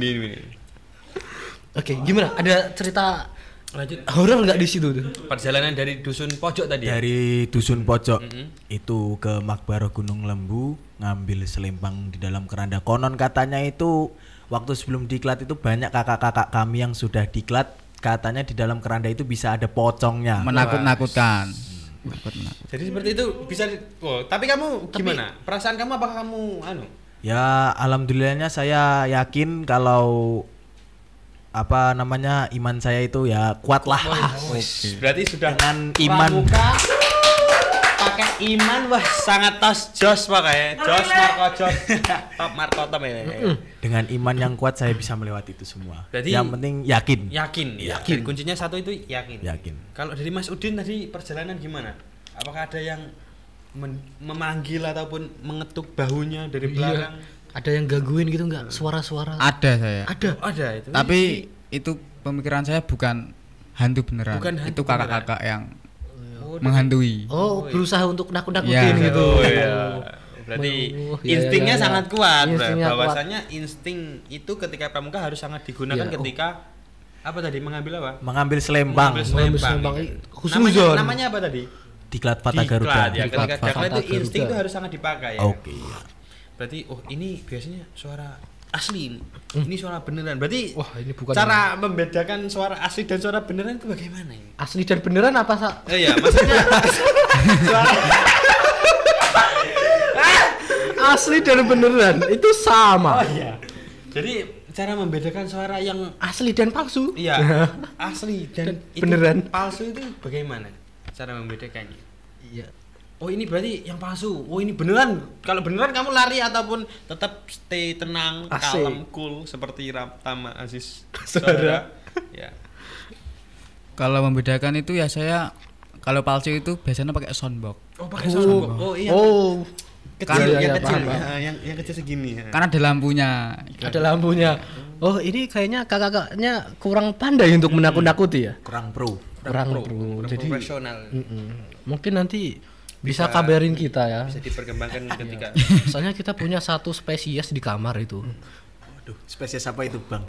Oke, gimana? Ada cerita Lanjut. Horor nggak di situ tuh? Perjalanan dari dusun pojok tadi ya? Dari dusun pojok Mm-mm. itu ke Makbaro Gunung Lembu, ngambil selempang di dalam keranda. Konon katanya itu waktu sebelum diklat itu banyak kakak-kakak kami yang sudah diklat, katanya di dalam keranda itu bisa ada pocongnya. Menakut-nakutkan. Menakut-nakut. Jadi seperti itu bisa tapi kamu gimana? Perasaan kamu apakah kamu Ya alhamdulillahnya saya yakin kalau apa namanya iman saya itu ya kuat lah. berarti sudah Dengan iman. pramuka pakai iman wah sangat jos pakai jos Marco jos top Marco top ya. Dengan iman yang kuat saya bisa melewati itu semua. Berarti yang penting yakin. Yakin. Jadi kuncinya satu itu yakin. Yakin. Kalau dari Mas Udin tadi perjalanan gimana? Apakah ada yang memanggil ataupun mengetuk bahunya dari belakang? Ada yang gangguin gitu nggak? Suara-suara. Ada saya. Ada. Ada itu. Tapi itu pemikiran saya bukan hantu beneran. Bukan hantu itu kakak-kakak yang Oh, menghantui. Oh, berusaha untuk nakut-nakutin Iya. gitu. Oh iya. Berarti Oh, iya, instingnya iya, iya. sangat kuat. Instingnya Bahwasanya insting itu ketika pramuka harus sangat digunakan Iya. ketika apa tadi mengambil apa? Mengambil selempang. Mengambil selempang. Iya. Khusnuzon. Namanya apa tadi? Diklat Fata Garuda. Diklat ya. Ketika Diklat diklat itu Fata insting Garuda. itu harus sangat dipakai ya. Oke. Berarti ini biasanya suara asli. Ini suara beneran. Berarti Wah, ini bukan cara membedakan suara asli dan suara beneran itu bagaimana ini? asli dan beneran apa Iya, maksudnya suara asli dan beneran itu sama. iya. Jadi cara membedakan suara yang Asli dan palsu. iya asli dan itu Beneran. palsu itu bagaimana cara membedakannya? Iya. Oh ini berarti yang palsu. Oh ini beneran. Kalau beneran kamu lari ataupun tetap stay tenang, Asik. kalem, cool seperti Tama Aziz Saudara. Ya. Kalau membedakan itu ya saya kalau palsu itu biasanya pakai soundbox. Oh pakai soundbox. Oh iya. Oh, Kecil, Iya, yang iya, kecil, paham, paham. ya, yang kecil segini. Ya. Karena ada lampunya. ada lampunya. Oh, ini kayaknya kakak-kakaknya kurang pandai untuk menakut-nakuti ya. Kurang pro. Kurang pro, pro. kurang Jadi profesional. mungkin nanti bisa Bisa- kabarin kita ya. Bisa diperkembangkan ketika Soalnya kita punya satu spesies di kamar itu. Waduh, spesies apa itu, Bang?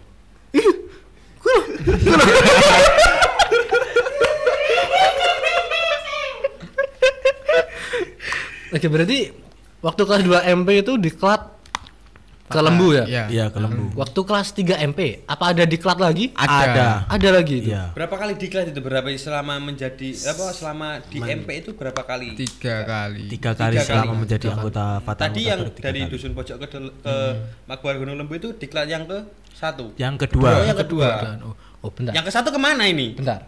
Oke, berarti waktu kelas 2 MP itu diklat ke Lembu ya? Iya. Iya, ke Lembu. Waktu kelas 3 MP, apa ada diklat lagi? Ada. Ada lagi itu. Iya. berapa kali diklat itu berapa selama menjadi apa selama di MP itu berapa kali? 3 kali. 3 kali Tiga selama kali. menjadi anggota Fata Tadi Anggota yang Baru 3 dari kali. dusun pojok ke Makbar Gunung Lembu itu diklat yang ke satu. Yang Oh, kedua. yang kedua. Oh, bentar. Yang ke satu kemana ini? Bentar.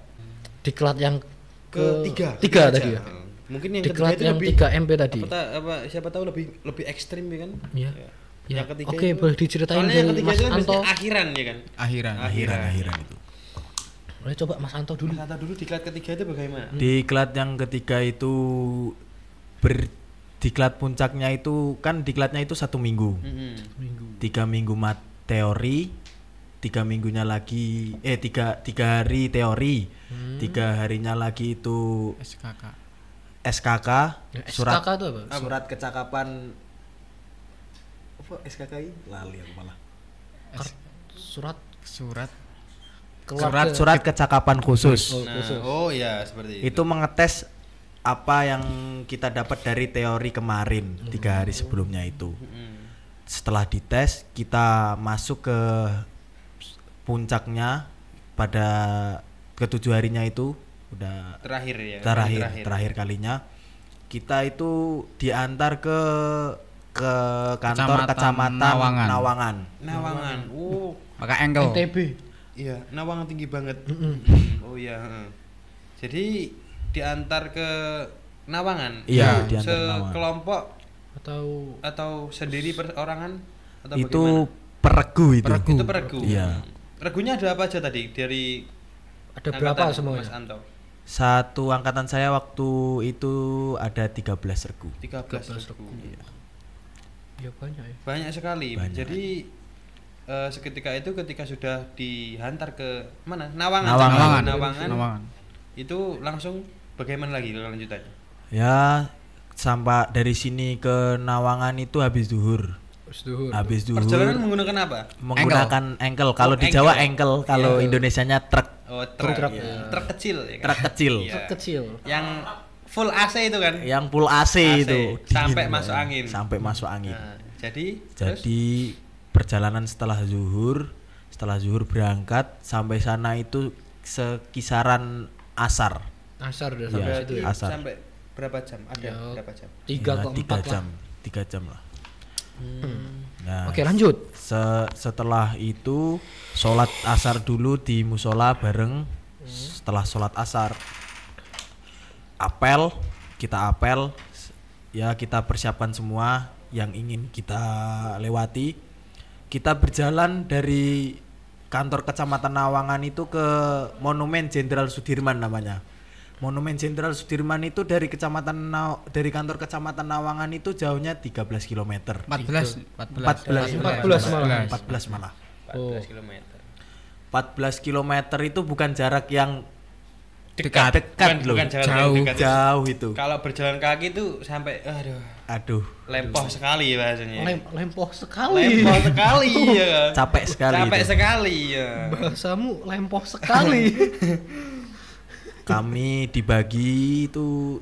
Diklat yang Ketiga. Tiga aja. tadi ya. Mungkin yang ketiga Diklat itu yang lebih 3 MP tadi. apa siapa tahu lebih ekstrim ya kan? Iya. Ya. Ya. Yang ketiga Oke, itu- boleh diceritain soalnya yang dari ketiga Mas itu kan Anto. biasanya akhiran ya kan? Akhiran. Akhiran itu. Boleh coba Mas Anto dulu. Kata dulu diklat ketiga itu bagaimana? Diklat yang ketiga itu diklat puncaknya itu kan diklatnya itu 1 minggu. Mm-mm. 3 minggu teori, 3 minggunya lagi 3 hari teori. 3 harinya lagi itu SKK. SKK, surat SKK itu apa? surat kecakapan apa SKK ini? Lali aku malah. Surat Surat Surat kecakapan khusus. Oh iya seperti itu. Itu mengetes apa yang kita dapat dari teori kemarin 3 hari sebelumnya itu. Setelah dites kita masuk ke puncaknya pada ke-7 harinya itu udah Terakhir ya. terakhir kalinya kita itu diantar ke kantor Kecamatan kecamatan Nawangan. Nawangan. Oh, pakai engkel. NTB. iya, Nawangan tinggi banget. Oh iya, heeh. Jadi diantar ke Nawangan. Iya, diantar Nawangan. Sekelompok Atau sendiri perorangan atau itu bagaimana? peregu itu. Itu peregu. Iya. Regunya ada apa aja tadi dari ada berapa angkatan semuanya? Mas Anto? Satu angkatan saya waktu itu ada 13 regu. 13 regu. Ya banyak ya. Banyak sekali. Banyak. Jadi seketika itu ketika sudah dihantar ke mana? Nawangan. Nawangan. Nawangan. Itu langsung bagaimana lagi kelanjutannya? Ya sampai dari sini ke Nawangan itu habis zuhur. Habis zuhur Perjalanan menggunakan apa? menggunakan ankle. Kalau Oh, di Jawa ankle. ankle, kalau Indonesianya truk. Oh, truk. Iya. Truk kecil ya kan? Truk kecil. Iya. Kecil. Yang full AC itu kan? Yang full AC, itu Sampai dingin masuk banget. angin. Sampai masuk angin. Nah, jadi terus? Jadi perjalanan setelah zuhur berangkat sampai sana itu sekisaran asar. Asar udah Iya. sampai Berarti situ ya. asar. sampai berapa jam? Ada Ya, berapa jam? 3 Ya, ke 4 lah. 3 jam lah. Nah, Oke, lanjut. setelah itu sholat asar dulu di musola bareng. Setelah sholat asar kita apel, ya kita persiapkan semua yang ingin kita lewati. Kita berjalan dari kantor Kecamatan Nawangan itu ke Monumen Jenderal Sudirman namanya. Monumen Jenderal Sudirman itu dari dari kantor Kecamatan Nawangan itu jauhnya 13 km. 14 malah. 14 malah. 14 km. 14 km itu bukan jarak yang Dekat. dekat loh. Bukan jalan Jauh. yang dekat. Jauh itu. Kalau berjalan kaki tuh sampai Aduh, lempoh sekali bahasanya. Lempoh sekali. Lempoh sekali ya kan? capek sekali. Capek itu. sekali ya. Bahasamu lempoh sekali. Kami dibagi itu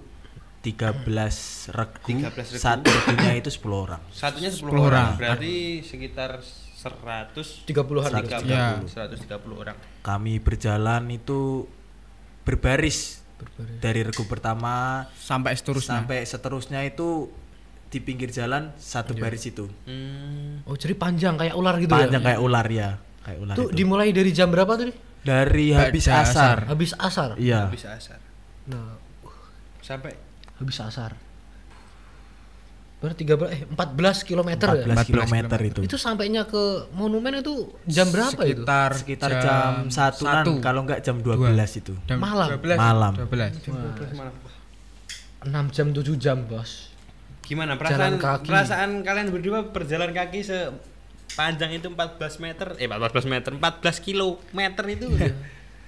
13 regu. 13 regu. Satu regunya itu 10 orang. Satunya 10 10 orang. orang. Berarti sekitar 130 30-an. 130 orang. Kami berjalan itu berbaris. Dari regu pertama sampai seterusnya. sampai seterusnya itu di pinggir jalan satu baris itu. Oh, jadi panjang kayak ular gitu Panjang ya. kayak ular ya, kayak ular Tuh itu. dimulai dari jam berapa tuh nih? Dari habis Pada asar. Habis asar. Iya. Habis asar. Nah, Sampai habis asar. Berarti 14 km ya? 14 km itu. Itu sampainya ke monumen itu jam berapa itu? Sekitar jam 1-an kalau enggak jam 12 itu. Malam. 12, Malam. 12. 6 jam 7 jam, Bos. gimana Jalan kaki. perasaan kalian berdua berjalan kaki sepanjang itu 14 meter 14 kilometer itu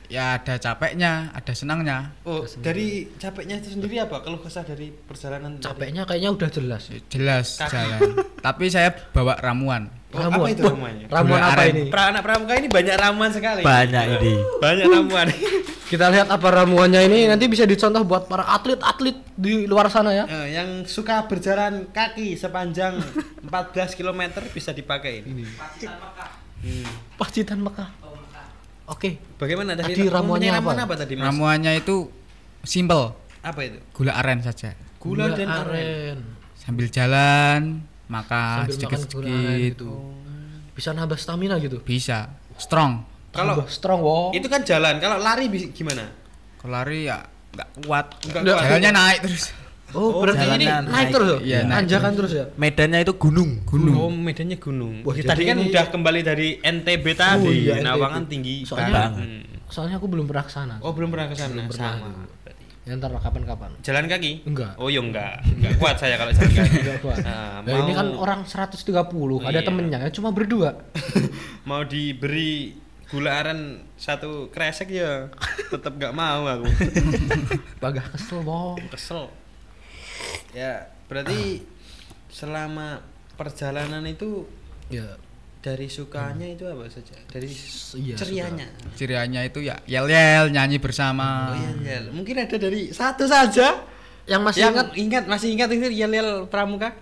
Ya ada capeknya, ada senangnya. oh dari capeknya itu sendiri apa kalau kesah dari perjalanan Capeknya kayaknya udah jelas. Jelas Kaki. jalan. Tapi saya bawa ramuan. apa itu ramuannya Ramuan Gula apa aren. ini? anak pramuka ini banyak ramuan sekali Banyak ini. banyak ramuan Kita lihat apa ramuannya ini, nanti bisa dicontoh buat para atlet-atlet di luar sana ya. yang suka berjalan kaki sepanjang 14 km bisa dipakai ini. Pacitan Mekah. Oke. Bagaimana Tadi ramuannya ramuan apa? apa tadi Mas? Ramuannya itu simple, Apa itu? gula aren saja. Gula dan aren. Sambil jalan, makan Sambil makan gula aren sedikit-sedikit. gitu. Bisa nambah stamina gitu. Bisa. Strong. Kalau Tambah strong, wo. itu kan jalan, kalau lari gimana? Kalau lari ya nggak kuat. Nggak Nggak. kuat. Jalannya naik terus. Oh, berarti ini jalanan naik naik. terus ya? Iya, naik Tanjakan terus ya? Medannya itu gunung. Oh, medannya gunung. Wah, Tadi jadi kan ini- udah kembali dari NTB tadi. iya, Nawangan NTB. tinggi Soalnya- banget. Soalnya aku belum pernah ke sana. Oh, belum pernah ke sana. Belum pernah. Sama. berarti. Ya ntar lah kapan-kapan. Jalan kaki? Enggak. Oh, ya enggak. Enggak kuat saya kalau jalan kaki. Enggak kuat. Nah, Nah, ini kan orang 130, ada Iya. temennya ya cuma berdua. mau diberi gula aren satu kresek ya tetap nggak mau aku. Bagah kesel, Bong. Kesel. Ya, berarti selama perjalanan itu Ya, dari sukanya itu apa saja? Dari iya, cerianya. Cirianya itu ya yel-yel, nyanyi bersama. Oh iya, iya. Mungkin ada dari satu saja yang masih yang ingat masih ingat itu yel-yel pramuka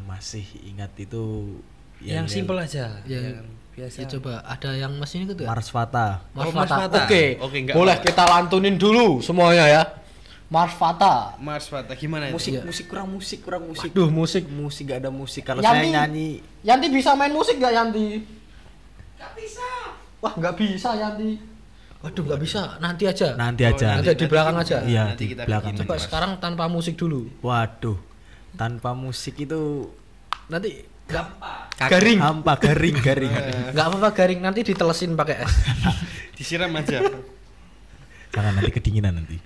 Masih ingat itu yang simpel aja. yang biasa. ya, coba ada yang masih ingat tuh ya? Mars Fata. Mars Oh, Mars Fata. Fata. Oke. Oke, enggak Boleh apa-apa. kita lantunin dulu semuanya ya. Mars Fata. Mars Fata gimana itu? Musik, Iya. musik kurang musik. Aduh, musik. Musik gak ada musik. Kalau Yanti. saya nyanyi Yanti bisa main musik gak Yanti? Gak bisa. Wah, gak bisa Yanti. Waduh, gak bisa. Nanti aja. nanti aja. Nanti di belakang aja. Iya, Nanti di kita belakang. bikin. Coba sekarang tanpa musik dulu. Waduh. Tanpa musik itu Nanti gak garing. hampa, garing. Gak apa-apa garing, nanti ditelesin pakai es. Disiram aja. Jangan nanti kedinginan nanti.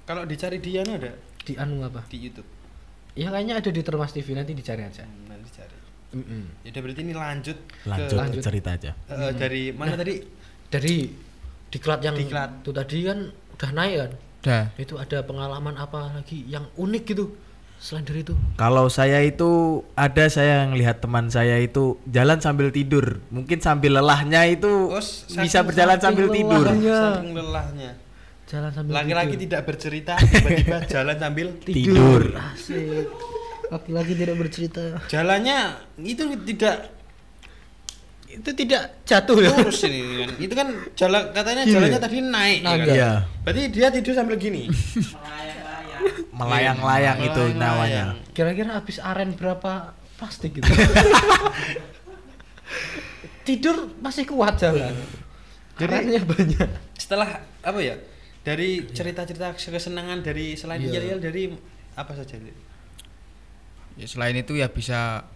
Kalau dicari di anu ada Di anu apa? di YouTube. Ya kayaknya ada di Termas TV, nanti dicari aja. Nanti cari. Ya udah berarti ini lanjut Lanjut Lanjut. cerita aja. dari mana tadi? Dari diklat yang Diklat. itu tadi kan udah naik kan. Udah. Itu ada pengalaman apa lagi yang unik gitu. Selain dari itu, Kalau saya itu ada saya ngelihat teman saya itu jalan sambil tidur. Mungkin sambil lelahnya itu Oh, bisa berjalan sambil tidur. Saking lelahnya. jalan sambil Laki-laki tidur. tidak bercerita, tiba-tiba jalan sambil Tidur. Asik. Laki-laki tidak bercerita. jalannya itu tidak Jatuh ya. lurus ini kan. Itu kan jalan katanya Gini. jalannya tadi naik ya kan? Naga. Iya. Berarti dia tidur sambil gini. Melayang-layang itu Melayang-layang. namanya. Kira-kira habis aren berapa plastik gitu. Tidur masih kuat jalan. Jadi- Arennya banyak. Setelah apa ya? Dari cerita-cerita kesenangan dari selain Iya. yel-yel dari apa saja? Ya, selain itu ya bisa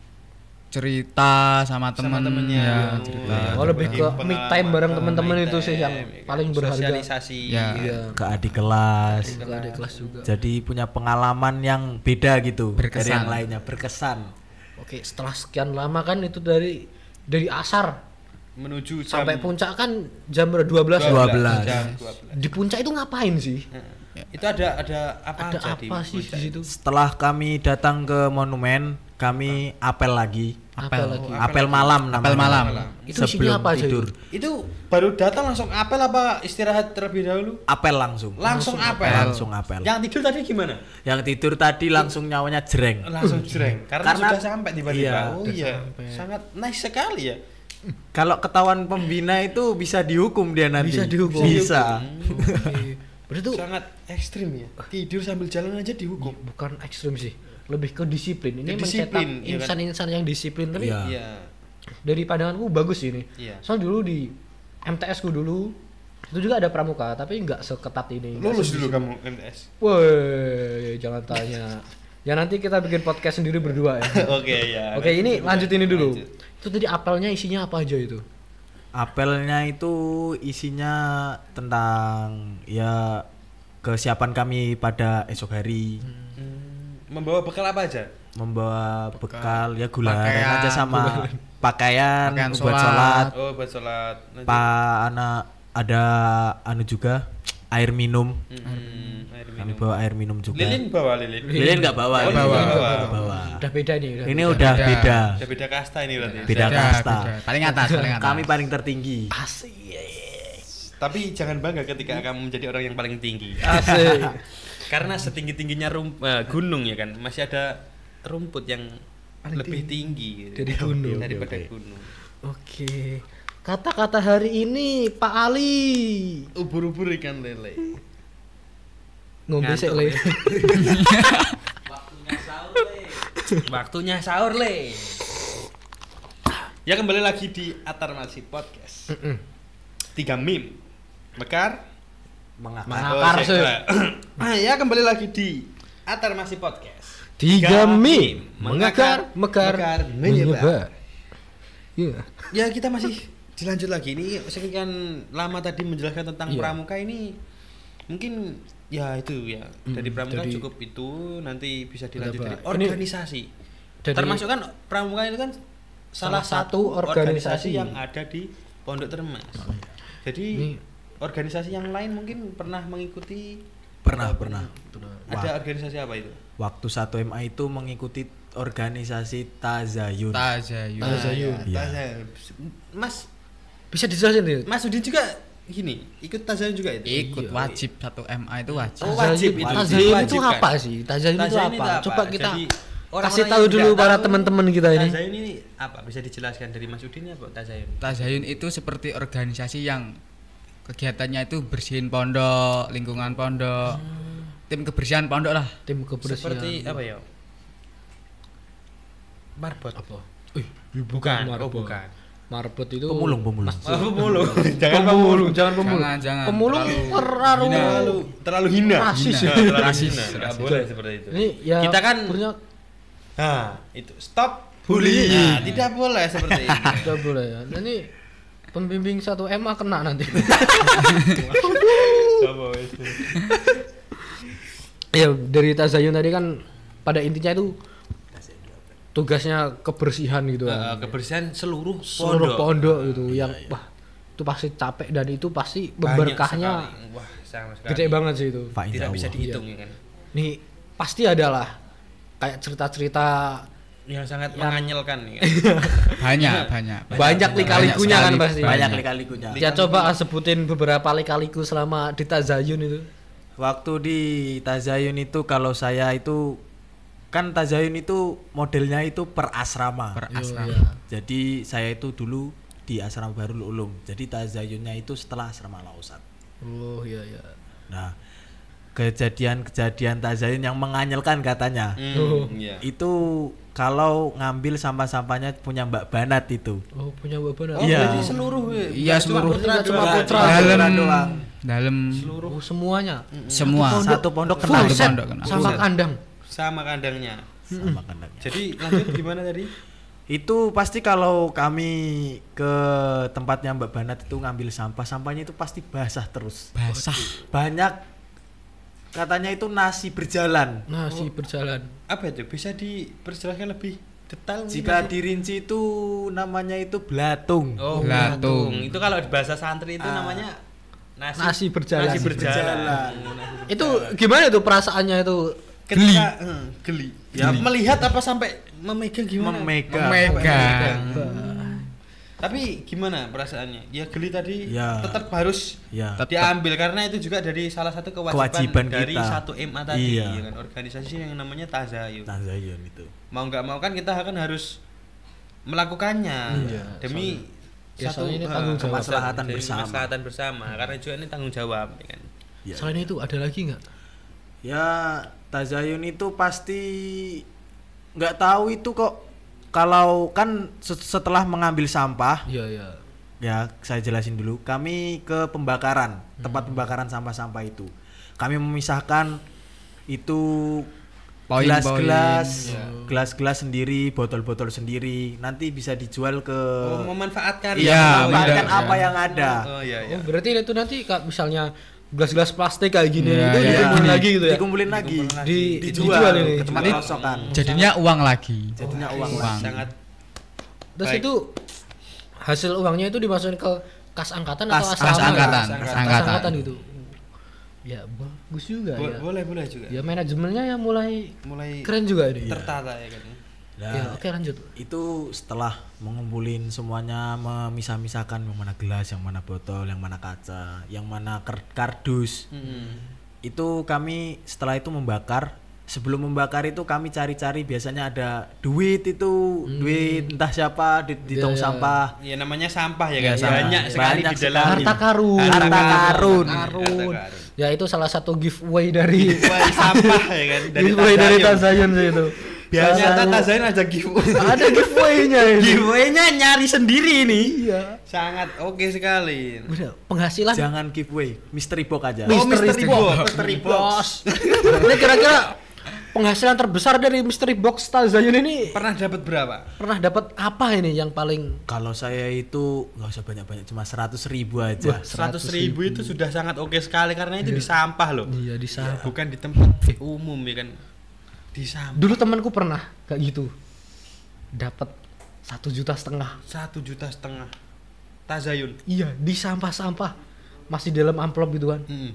cerita sama teman temennya. ya, Oh, cerita. iya. Oh, lebih ke Berbagi me time pengalaman. bareng teman-teman Me itu sih yang time, paling berharga. Sosialisasi. Ya. Iya. Ke adik kelas. Enggak ada kelas juga. Jadi punya pengalaman yang beda gitu dari Berkesan. yang lainnya, berkesan. Oke, setelah sekian lama kan itu dari asar Menuju sampai puncak kan jam berapa? 12 ya? 12. Jam 12. Di puncak itu ngapain sih? Itu ada apa Ada aja apa sih puncak? di situ? Setelah kami datang ke monumen, kami apel lagi. Apel lagi. Apel malam namanya. Apel malam. Itu isinya Sebelum apa aja tidur. Itu baru datang langsung apel apa istirahat terlebih dahulu? Apel langsung. Langsung apel. Langsung apel. Yang tidur tadi gimana? Yang tidur tadi langsung nyawanya jreng. Langsung jreng. Karena Karena- sudah sampai tiba-tiba. iya, Oh udah iya. sampai. Sangat nice sekali ya. Kalau ketahuan pembina itu bisa dihukum dia nanti. Bisa dihukum. Bisa. Oke. Berarti itu Sangat ekstrim ya. Tidur sambil jalan aja dihukum. bukan ekstrim sih, lebih ke disiplin. Ini Ke mencetak disiplin, iya kan? insan-insan yang disiplin. Tapi Iya. Iya. dari pandanganku bagus sih ini. Iya. Soalnya dulu di MTS ku dulu itu juga ada pramuka, tapi nggak seketat ini. nggak Lulus sedisiplin. dulu kamu MTS. Woi, jangan tanya. Ya nanti kita bikin podcast sendiri berdua ya. Oke ya. Oke, ini lanjut ini dulu. Lanjut. Itu tadi apelnya isinya apa aja itu? Apelnya itu isinya tentang ya kesiapan kami pada esok hari. Membawa bekal apa aja? Membawa bekal ya gula aren Pakaian, aja sama pakaian, Pakaian buat sholat. sholat. Oh, buat sholat. Nanti- Anak ada anu juga air minum. Air Kami minum. bawa air minum juga. Lilin bawa lilin. Lilin nggak bawa. Oh, Lilin bawa. nggak bawa. Udah beda nih, Ini udah beda. beda. Udah beda kasta ini berarti. Beda kasta. Paling atas, paling atas. Kami paling tertinggi. Asik. Tapi jangan bangga ketika kamu menjadi orang yang paling tinggi. Asik. Karena setinggi-tingginya gunung ya kan, masih ada rumput yang lebih tinggi gitu. Dari gunung. Daripada gunung. Oke. Kata-kata hari ini Pak Ali. Ubur-ubur ikan lele. Ngombe sik le. Waktunya sahur le. Ya kembali lagi di Atar Masih Podcast. 3 meme. Mekar. Mengakar Oh, sih. Ya kembali lagi di Atar Masih Podcast. 3 meme mengakar, mekar, menyebar. Iya. Ya kita masih dilanjut lagi ini sekian lama tadi menjelaskan tentang Iya. pramuka ini mungkin ya itu ya dari pramuka dari- cukup itu nanti bisa dilanjut Apa? dari Ini organisasi. dari- Termasuk kan pramuka itu kan salah satu organisasi yang ada di Pondok Termas. Jadi Ini- organisasi yang lain mungkin pernah mengikuti Pernah. ada organisasi apa itu? Waktu 1 MA itu mengikuti organisasi Tazayun. Tazayun. Tazayun. Iya. Tazayun. Mas Bisa dijelasin nih. Mas Udin juga gini ikut Tazayun juga itu? Ikut wajib 1 MA itu wajib. Oh, wajib itu. Tazayun itu Diwajibkan. apa sih? Tazayun itu Tazayun apa? Coba kita Jadi, kasih orang-orang tahu yang dulu tidak para tahu, teman-teman kita ini. Tazayun ini apa? Bisa dijelaskan dari Mas Udin apa Tazayun? Tazayun itu seperti organisasi yang kegiatannya itu bersihin pondok, lingkungan pondok, tim kebersihan pondok lah. Tim kebersihan. Seperti apa ya? Marbot. Apa? Bukan. marbot. Oh, bukan. Marbot itu Pemulung. Pemulung. Pemulung, jangan pemulung. Jangan. Pemulung terlalu Terlalu hina. Rasis. Terlalu Rasis. hina. Nggak boleh seperti itu. Ini ya Kita kan punya nah, itu stop bullying. Nah, tidak boleh seperti itu. tidak boleh ya. Nah, ini pembimbing 1 MA kena nanti. Coba itu. Ya dari Tazayun tadi kan pada intinya itu tugasnya kebersihan gitu kan. Kebersihan seluruh Seluruh pondok. pondok gitu yang wah itu pasti capek dan itu pasti Banyak berkahnya sekali. Wah, sangat sekali. gede banget sih itu. Pak Tidak Indah bisa Allah. dihitung ya kan. Nih pasti adalah kayak cerita-cerita yang sangat menganyelkan ya. banyak lika-likunya kan sekali, pasti. Banyak lika-likunya. Ya coba sebutin beberapa lika-liku selama di Tazayun itu. Waktu di Tazayun itu kalau saya itu kan Tazayun itu modelnya itu per asrama. Iya. Jadi saya itu dulu di asrama Bahrul Ulum. Jadi Tazayunnya itu setelah asrama Lausat. Oh iya. Nah, kejadian-kejadian Tazayun yang menganyelkan katanya. Iya. Itu kalau ngambil sampah-sampahnya punya Mbak Banat itu. Oh punya bapak. Iya. Berarti seluruh Iya, seluruh. Cuma putra dalam seluruh semuanya. semua Satu pondok Full kena. set pondok kena. sama kandang. sama kandangnya. Sama kandangnya. Jadi lanjut gimana tadi? Itu pasti kalau kami ke tempatnya Mbak Banat itu ngambil sampahnya itu pasti basah terus. basah. Banyak katanya itu nasi berjalan. Nasi berjalan. Apa itu? Bisa diperjelaskan lebih detail? Jika mungkin? dirinci itu namanya itu belatung. Oh, Belatung. Itu kalau di bahasa santri itu namanya Nasi berjalan. Nasi berjalan. Itu gimana tuh perasaannya itu? Ketika geli. Ya melihat apa sampai memegang gimana? Memegang. Tapi gimana perasaannya? Ya geli tadi Ya. tetap harus Ya. diambil karena itu juga dari salah satu kewajiban dari kita. satu MA tadi, Iya. ya kan, organisasi yang namanya Tazayun. Tazayun itu. Mau nggak mau kan kita akan harus melakukannya Iya, demi ya, soalnya ini tanggung jawab. Kemaslahatan dari bersama. kemaslahatan bersama karena juga ini tanggung jawab ya kan. Ya. Selain itu ada lagi nggak? Ya Tazayun itu pasti nggak tahu itu kok kalau kan setelah mengambil sampah Iya. ya saya jelasin dulu kami ke pembakaran tempat pembakaran sampah-sampah itu kami memisahkan itu gelas-gelas gelas-gelas sendiri botol-botol sendiri nanti bisa dijual ke Memanfaatkan Iya, memanfaatkan benar, apa ya. yang ada. Oh iya Oh berarti itu nanti misalnya gelas-gelas plastik kayak gini Iya, itu iya. dikumpulin lagi gitu ya? Dikumpulin lagi. Dijual ini. ke tempat Ini perosokan. jadinya uang lagi. Jadinya uang Uang. lagi. sangat Terus Baik. itu hasil uangnya itu dimasukin ke kas angkatan Kas- atau kas asrama? angkatan, Kas kas angkatan. angkatan. gitu. Ya bagus juga ya. boleh juga. Ya manajemennya ya mulai Mulai keren juga ini. tertata ya kan. Nah, Ya oke lanjut. itu setelah mengumpulin semuanya memisah-misahkan yang mana gelas, yang mana botol, yang mana kaca, yang mana kardus. Itu kami setelah itu membakar. Sebelum membakar itu kami cari-cari biasanya ada duit itu, duit entah siapa di tong Iya, iya. sampah. Ya namanya sampah ya Ya, kan. sampah. Banyak sekali Banyak di dalam sekali. Harta karun. Harta karun. Karun. Ya itu salah satu giveaway dari Wah, sampah ya kan giveaway dari Tazayun sih itu. Ternyata Tazayun ada giveaway. Ada giveaway-nya ini. Giveaway-nya nyari sendiri nih. Iya. Sangat oke sekali. Udah, penghasilan Jangan giveaway, mystery box aja. Oh, mystery box. Mystery box. Ini kira-kira penghasilan terbesar dari mystery box Tazayun ini Pernah dapat berapa? pernah dapat apa ini yang paling Kalau saya itu nggak usah banyak-banyak, cuma 100.000 aja. 100.000 itu sudah sangat oke sekali karena itu di sampah loh. iya di sana. Bukan di tempat umum ya kan. Di sampah. Dulu temanku pernah kayak gitu. Dapat 1,5 juta. 1,5 juta. Tazayun. Iya, di sampah-sampah. Masih dalam amplop gitu kan. Mm-mm.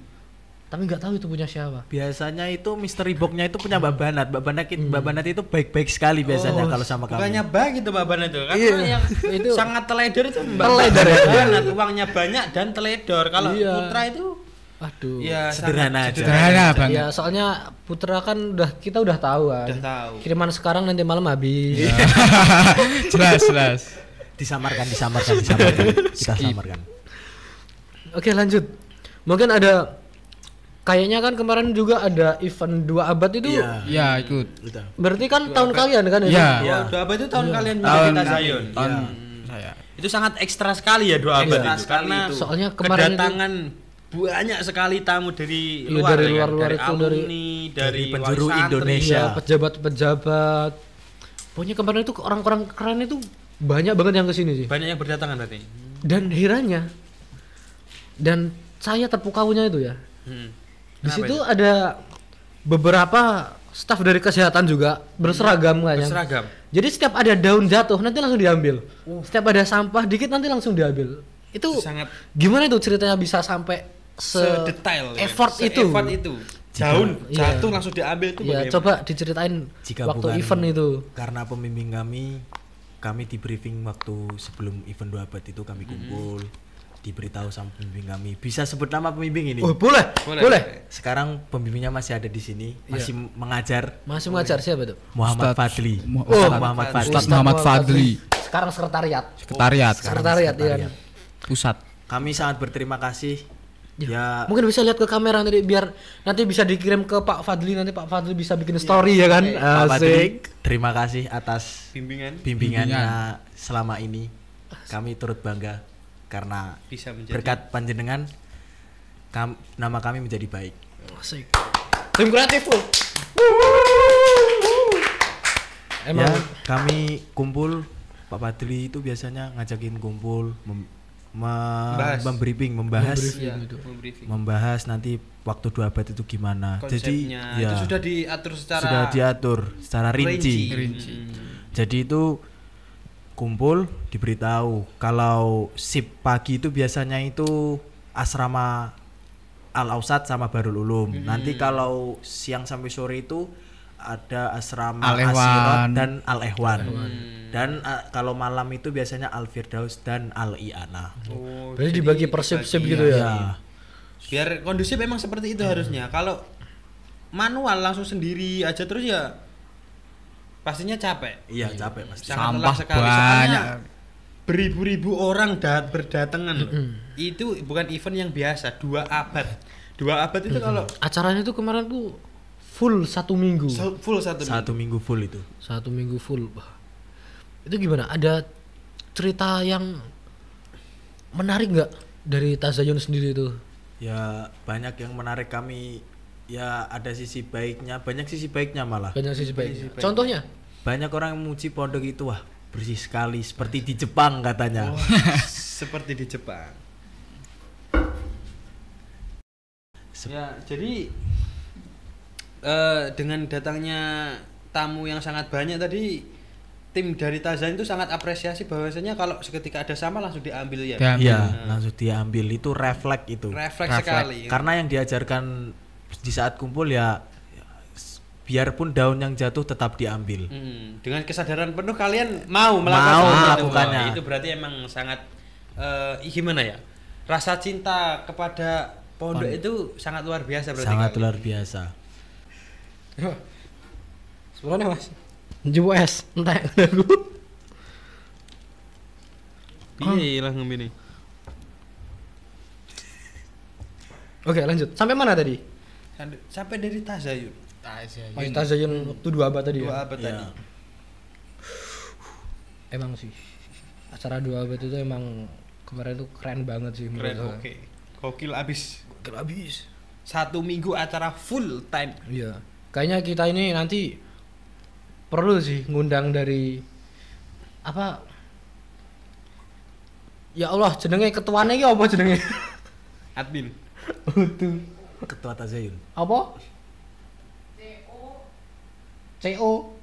Tapi nggak tahu itu punya siapa. Biasanya itu mystery box-nya itu punya Mbak Banat. Mbak Banat itu baik-baik sekali biasanya kalau sama kami. Bukannya baik itu Mbak Ban itu. Karena Iya. yang Itu sangat teledor itu Mbak Teledor ya? Banat. Uangnya banyak dan teledor. Kalau Iya. Putra itu aduh. ya Sederhana sangat aja. Sederhana banget. Ya soalnya Putra kan kita udah tahu kan. Udah tahu. Kiriman sekarang nanti malam habis. jelas. Disamarkan. Kita samarkan. Oke, lanjut. Mungkin ada kayaknya kan kemarin juga ada event 2 abad itu. Iya. Ya, ikut. Udah. Berarti kan tahun kalian kan itu? Iya. Iya. Oh, apa itu tahun kalian Tahun menjadi Tazayun? tahun Iya. saya. Itu sangat ekstra sekali ya doa abad Ekstra itu sekali karena itu. Soalnya kemarin itu kedatangan banyak sekali tamu dari Iya, luar dari ya kan? luar-luar dari itu, alumni, dari penjuru wali santri. Indonesia. ya, pejabat-pejabat. Pokoknya kemarin itu orang-orang keren itu banyak banget yang kesini sih. Banyak yang berdatangan berarti. Dan herannya dan saya terpukaunya itu ya. Di Kenapa situ itu? ada beberapa staf dari kesehatan juga berseragam kan yang. Berseragam. Jadi setiap ada daun jatuh nanti langsung diambil. Setiap ada sampah dikit nanti langsung diambil. Itu Sangat gimana itu ceritanya bisa sampai sedetail ya kan? effort itu? Se-effort itu. daun Iya. jatuh langsung diambil itu Ya bagaimana? coba diceritain Jika waktu bukan event itu. karena pembimbing kami di briefing waktu sebelum event 2 abad itu kami kumpul, diberitahu sama pembimbing kami. Bisa sebut nama pembimbing ini? Oh, boleh. Sekarang pembimbingnya masih ada di sini, masih mengajar. Masih mengajar siapa tuh? Muhammad Ustadz Fadli. Ustadz Muhammad Fadli. Ustadz Muhammad Fadli. Sekarang sekretariat. Sekretariat Sekretariat ya kan. pusat. Kami sangat berterima kasih. Ya, Mungkin bisa lihat ke kamera nanti biar nanti bisa dikirim ke Pak Fadli, nanti Pak Fadli bisa bikin story ya kan. Pak Fadli, Asik. terima kasih atas bimbingan bimbingannya selama ini. Kami turut bangga karena bisa menjadi berkat panjenengan nama kami menjadi baik. Asik. Tim kreatif tuh. Emang Ya, kami kumpul, Pak Fadli itu biasanya ngajakin kumpul Membahas. membahas nanti waktu 2 abad itu gimana. Jadi konsepnya ya, itu sudah diatur secara sudah diatur secara rinci. Jadi itu kumpul diberitahu kalau sip pagi itu biasanya itu asrama Al Ausat sama Barul Ulum. Nanti kalau siang sampai sore itu ada asrama Al Ehwan. Asyirat dan Al Ehwan. Dan kalau malam itu biasanya Al Firdaus dan Al I'anah. Oh, berarti jadi dibagi per sip-sip dibagi. gitu ya. Ya. Biar kondusif emang seperti itu harusnya. Kalau manual langsung sendiri aja terus ya pastinya capek. Iya, capek pasti. Sangat Sampah lelah sekali. banyak. Soalnya beribu-ribu orang berdatangan loh. Itu bukan event yang biasa, 2 abad. 2 abad itu kalau Acaranya tuh kemarin tuh full 1 minggu. full satu Satu minggu full itu. 1 minggu full. Wah. Itu gimana? Ada cerita yang menarik nggak dari Tazayun sendiri itu? Ya, banyak yang menarik kami. Ya, ada sisi baiknya, banyak sisi baiknya malah. Banyak sisi baiknya. Contohnya? Banyak orang yang memuji pondok itu, wah, bersih sekali seperti di Jepang katanya. seperti di Jepang. Ya, jadi dengan datangnya tamu yang sangat banyak tadi, tim dari Tazan itu sangat apresiasi bahwasanya kalau seketika ada sampah langsung diambil ya. Iya, langsung diambil, itu refleks itu. Refleks sekali. Karena yang diajarkan di saat kumpul ya, biarpun daun yang jatuh tetap diambil. Dengan kesadaran penuh kalian mau melakukan itu. melakukannya. Wah, itu berarti emang sangat gimana ya? Rasa cinta kepada pondok itu sangat luar biasa berarti. Sangat kalian. luar biasa. Sebenarnya mas Jibu es entah aku. Iya lah ngombe. Oke lanjut. Sampai mana tadi? Sampai dari Tazayun. Mas Tazayun waktu 2 abad tadi 2 ya? abad Iya. tadi. Emang sih acara 2 abad itu emang kemarin tuh keren banget sih menurut Keren, saya. oke. Gokil abis. Gokil abis. 1 minggu acara full time. Iya. Kayaknya kita ini nanti perlu sih ngundang dari apa? Ya Allah, jenenge ketuanya iki apa jenenge? Admin. Utuh. Ketua Tazayun. Apa? CO.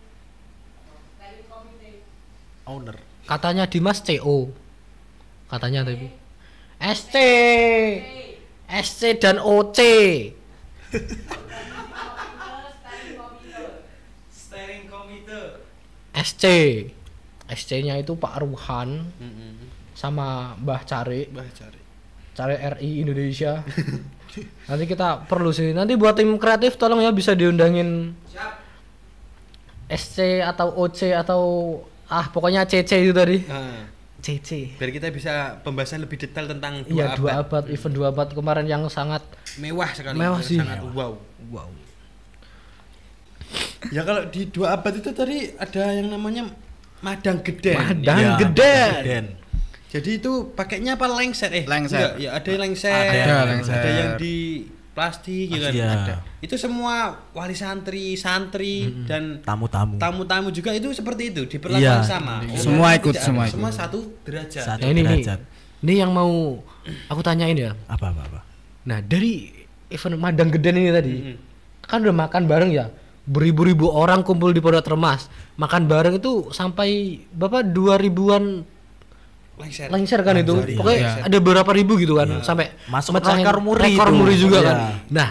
Owner. Katanya Dimas CO. Katanya tapi. SC. SC dan OC. Steering committee. SC. SC-nya itu Pak Ruhan sama Mbah Cari. Bah cari. Cari RI Indonesia. Nanti kita perlu sih. Nanti buat tim kreatif tolong ya bisa diundangin SC atau OC atau pokoknya CC itu tadi. CC. Biar kita bisa pembahasan lebih detail tentang 2 Iya, 2 abad. abad, event 2 abad kemarin yang sangat Mewah sekali. Mewah sih. Sangat wow. wow. Ya kalau di 2 abad itu tadi ada yang namanya Madang Geden. Madang Iya, Geden. Geden. Jadi itu pakainya apa lengser? Lengser. Enggak, ya ada yang lengser. Ada yang lengser. Ada yang di plastik ya kan. Iya. Ada. Itu semua wali santri dan tamu-tamu juga itu seperti itu diperlakukan Iya. sama. Semua Tidak ikut, ada. semua ikut. Semua satu derajat. Satu Nah, ini derajat. ini yang mau aku tanyain ya. Apa. Nah, dari event Madang Geden ini tadi, Mm-mm. kan udah makan bareng ya. Beribu-ribu orang kumpul di Pondok Termas. Makan bareng itu sampai berapa 2000-an lengser kan itu. Lengser, iya. Pokoknya Iya. ada berapa ribu gitu kan sampai Masuk mecahin rekor muri rekor itu. muri juga Iya. kan. Nah,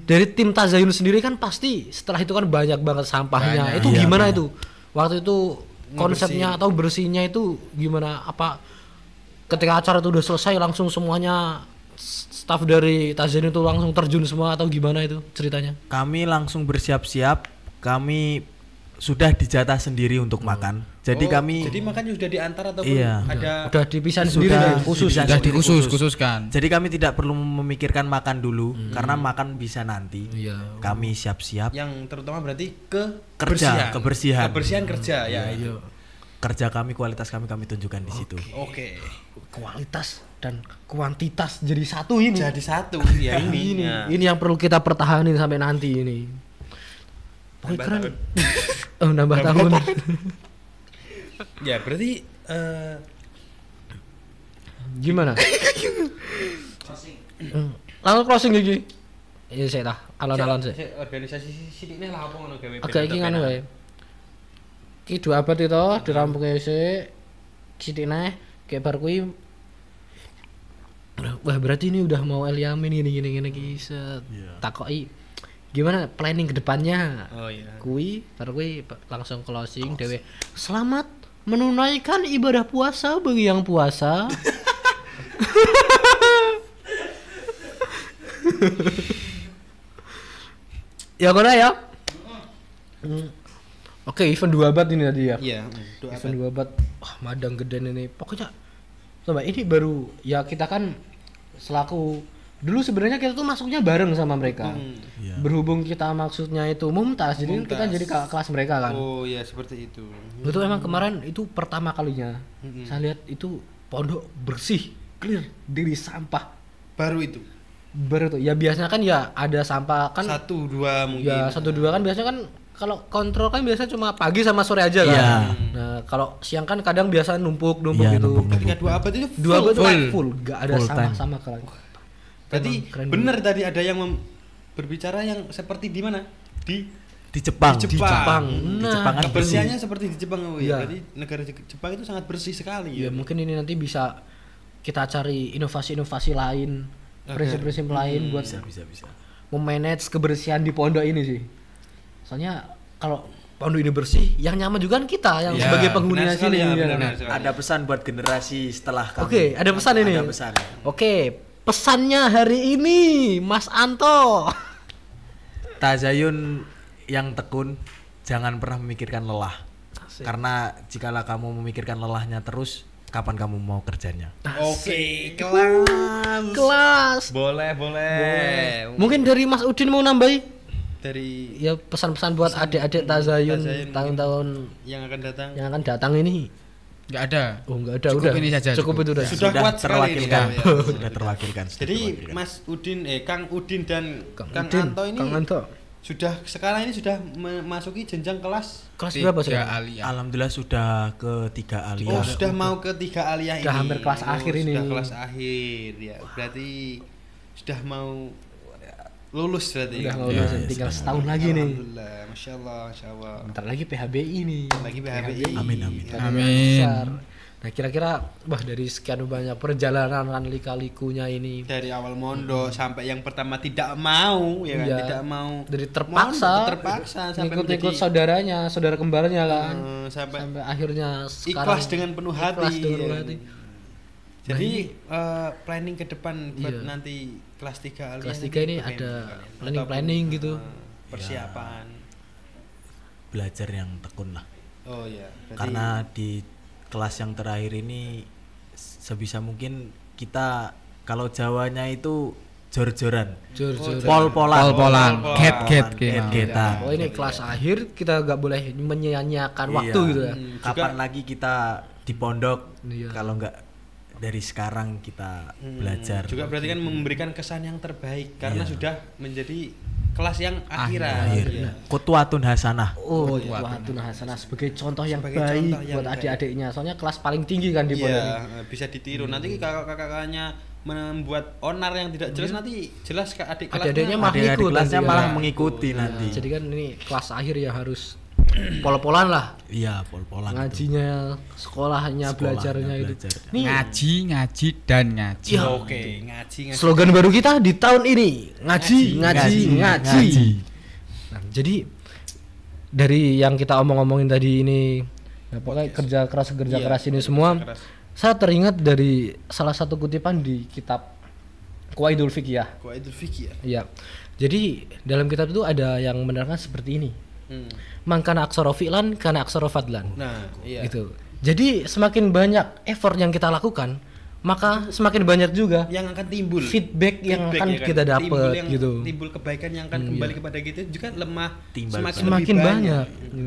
dari tim Tazayun sendiri kan pasti setelah itu kan banyak banget sampahnya. Banyak. Itu Iya, gimana banyak. itu? Waktu itu konsepnya atau bersihnya itu gimana? Apa ketika acara itu udah selesai langsung semuanya staff dari Tazayun itu langsung terjun semua atau gimana itu ceritanya? Kami langsung bersiap-siap, kami sudah dijatah sendiri untuk makan. Jadi kami Jadi makannya sudah diantar ataupun Iya. ada Udah dipisahin sendiri Sudah. ya, khusus. Dipisahin Sudah sendiri khusus. khususkan. Jadi kami tidak perlu memikirkan makan dulu karena makan bisa nanti. Iya. Kami siap-siap yang terutama berarti kebersihan. Kebersihan kerja ya. Itu. Kerja kami, kualitas kami tunjukkan di situ. Oke. Kualitas dan kuantitas jadi satu ini. Jadi satu ya ini. ini, Ya. ini yang perlu kita pertahanin sampai nanti ini. Pokoknya Nambah keren. tahun. Oh, nambah tahun. Ya berarti Gimana? Langsung closing iki. Iya saya dah, alon-alon sih. organisasi sidiknya lah apa ngono gawe. Agak iki ngono wae. Ki 2 abad itu dirampungke sik. Sidikne kayak bar kuwi. Wah, berarti ini udah mau Eliamin gini ki set. Takoki gimana planning ke depannya? Oh iya. Kui baru kui langsung closing dewe. Selamat menunaikan ibadah puasa bagi yang puasa. Ya kono ya. Oke, event 2 abad ini tadi ya. Iya, doa Event 2 abad. Wah, madang geden ini. Pokoknya coba ini baru ya kita kan selaku dulu sebenarnya kita tuh masuknya bareng sama mereka. Iya. Berhubung kita maksudnya itu Mumtaz, jadi kita jadi kelas mereka kan. Oh iya seperti itu. Itu emang kemarin itu pertama kalinya saya lihat itu pondok bersih, clear dari sampah. Baru itu. Baru tuh ya biasanya kan ya ada sampah kan 1-2 mungkin. ya 1-2 kan biasanya kan kalau kontrol kan biasanya cuma pagi sama sore aja kan. Iya. Nah, kalau siang kan kadang biasa numpuk Iya, gitu. numpuk. Ketika 2 abad itu 2 abad full. full, gak ada Full time. sama kali. Berarti Emang keren benar tadi ada yang berbicara yang seperti di mana? Di Di Jepang. Di Jepang. Di Nah, Jepang kan kebersihannya seperti di Jepang oh Iya. ya. Berarti negara Jepang itu sangat bersih sekali Ya ya. mungkin ini nanti bisa kita cari inovasi-inovasi lain, prinsip-prinsip lain buat bisa. memanage kebersihan di pondok ini sih. Soalnya kalau pondok ini bersih, yang nyaman juga kan kita yang Ya, sebagai penghuni benar sekali sini. ya, ya benar kan? sekali. Ada pesan buat generasi setelah kami. Oke, ada pesan ini. Ada pesan. Oke, pesannya hari ini Mas Anto. Tazayun yang tekun, jangan pernah memikirkan lelah. Asik. Karena jikalau kamu memikirkan lelahnya terus, kapan kamu mau kerjanya? Oke, kelas. Kelas. Boleh. Mungkin dari Mas Udin mau nambahi Dari ya pesan-pesan buat adik-adik Tazayun Tazayun tahun-tahun yang akan datang. yang akan datang ini. Enggak ada. Oh, enggak ada, Cukup udah. ini saja, Cukup cukup. itu udah. Sudah kuat sekali ini, terwakilkan. ya. Sudah terwakilkan. Jadi Mas Udin Kang Udin dan Kang Udin, Anto ini Kang Anto. sudah sekarang ini sudah memasuki jenjang kelas. Kelas berapa sih? 3 aliyah. Alhamdulillah sudah ke 3 Oh, aliyah. sudah mau ke 3 aliyah ini. Udah hampir kelas akhir ini. Sudah kelas akhir ya. Berarti sudah mau lulus berarti. Udah ya. mau lulus, ya, tinggal sudah. setahun lagi nih. Alhamdulillah, masya Allah. Bentar lagi PHBI nih. Lagi PHBI. Amin, amin. Amin. Besar. Nah, kira-kira wah dari sekian banyak perjalanan kan lika-likunya ini Dari awal mondok sampai yang pertama tidak mau ya kan, Iya. tidak mau. dari terpaksa Mondok, terpaksa sampai ngikut-ngikut menjadi saudaranya, saudara kembarnya kan. sampai Sampai akhirnya sekarang ikhlas dengan penuh hati. ikhlas dengan penuh ya. hati. Jadi planning ke depan buat Iya. nanti kelas 3 aliyah. Kelas nanti 3 ini bagaimana ada kalian? planning-planning Ataupun, gitu. persiapan. Belajar yang tekun lah. Oh iya. Berarti Karena di kelas yang terakhir ini sebisa mungkin kita kalau Jawanya itu jor-joran, Jujur. pol-polan, Pol-polan, Get-get, get-get. get-getan. Oh ini kelas akhir kita nggak boleh menyia-nyiakan Iya. waktu gitu ya. Kapan lagi kita di pondok Iya. kalau nggak dari sekarang kita belajar. juga berarti kan memberikan kesan yang terbaik karena Iya. sudah menjadi kelas yang akhiran. Akhir. Iya. Qudwatun hasanah. Oh, Wahdatun Hasanah sebagai contoh yang Sebagai baik contoh yang buat baik. adik-adiknya. Soalnya kelas paling tinggi kan di pondok ini. Iya, bisa ditiru. Nanti kakak-kakaknya membuat onar yang tidak jelas nanti jelas ke adik kelasnya. Adik-adiknya mah Adik-adik ikut kelasnya nanti malah ya. mengikuti nanti. Jadi kan ini kelas akhir ya harus pol-polan lah. Iya, pol-polan. Ngajinya, sekolahnya, belajarnya itu. Nih, Ngaji dan ngaji. Iya. Oke, ngaji. slogan baru kita di tahun ini, ngaji. Nah, jadi dari yang kita omongin tadi ini, ya pokoknya kerja keras ini semua, saya teringat dari salah satu kutipan di kitab Qawaidul Fiqhiyah. Qawaidul Fiqhiyah. Iya. Jadi dalam kitab itu ada yang menerangkan seperti ini. Man kana aksara fi'lan kana aksara fadlan. Nah, iya. Gitu. Jadi semakin banyak effort yang kita lakukan, maka semakin banyak juga Yang akan timbul feedback yang akan ya kan? kita Timbul dapat yang- gitu. Timbul kebaikan yang akan kembali kepada kita juga lemah semakin Semakin lebih banyak.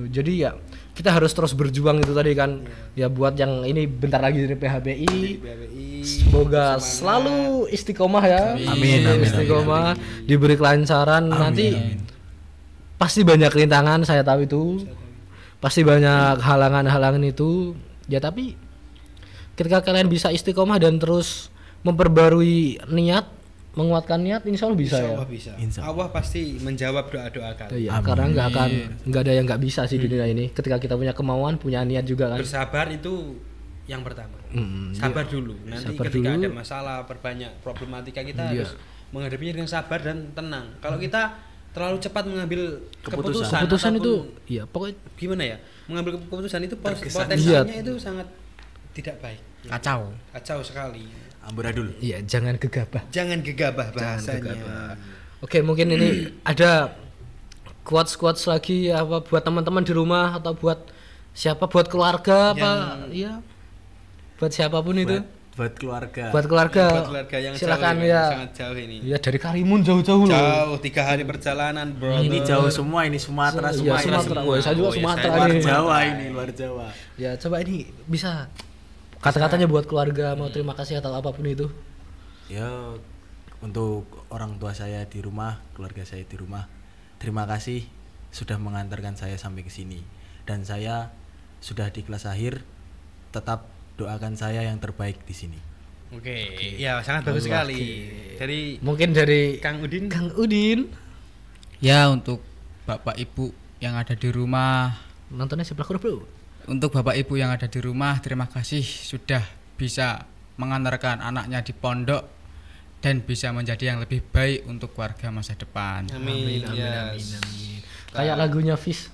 Jadi ya kita harus terus berjuang itu tadi kan. Ya buat yang ini bentar lagi dari PHBI. BWI, Semoga semangat. selalu istiqomah ya. Amin, amin, Istiqomah, diberi kelancaran nanti. Pasti banyak rintangan, saya tahu itu. Pasti banyak halangan-halangan itu. Ya tapi ketika kalian bisa istiqomah dan terus memperbarui niat, menguatkan niat, insya Allah bisa Insya ya. Allah bisa. Insya Allah pasti menjawab doa-doa kalian. Iya, karena nggak ada yang nggak bisa sih di dunia ini. Ketika kita punya kemauan, punya niat juga kan. Bersabar itu yang pertama. Sabar dulu. Nanti Sabar ketika dulu. ada masalah, perbanyak problematika kita harus menghadapinya dengan sabar dan tenang. Kalau kita terlalu cepat mengambil keputusan Keputusan itu, ataupun ya pokoknya gimana ya? Mengambil keputusan itu Terkesan. potensinya Iya. itu sangat tidak baik. Kacau Sekali. Amburadul. iya jangan gegabah. Jangan gegabah bahasanya. Oke, mungkin ini ada quotes lagi apa buat teman-teman di rumah atau buat siapa, buat keluarga apa ya, buat siapapun itu, Buat keluarga. buat keluarga, Buat keluarga yang silakan jauh ini, ya. sangat jauh ini. Ya dari Karimun jauh-jauh loh. Jauh 3 hari perjalanan, bro. Ini jauh semua, ini Sumatera Iya, semua. Sumatera. Wah, saya juga Oh, iya, Sumatera saya Luar nih. Jawa ini, luar Jawa. Ya coba ini bisa kata-katanya buat keluarga, mau terima kasih atau apapun itu. Ya untuk orang tua saya di rumah, keluarga saya di rumah, terima kasih sudah mengantarkan saya sampai ke sini. Dan saya sudah di kelas akhir, tetap doakan saya yang terbaik di sini. Oke, ya sangat bagus sekali. Dari Mungkin dari Kang Udin. Kang Udin. Ya, untuk Bapak Ibu yang ada di rumah, Nontonnya sebelah kurang bro. untuk Bapak Ibu yang ada di rumah, terima kasih sudah bisa mengantarkan anaknya di pondok dan bisa menjadi yang lebih baik untuk keluarga masa depan. Amin. Kayak lagunya Fish.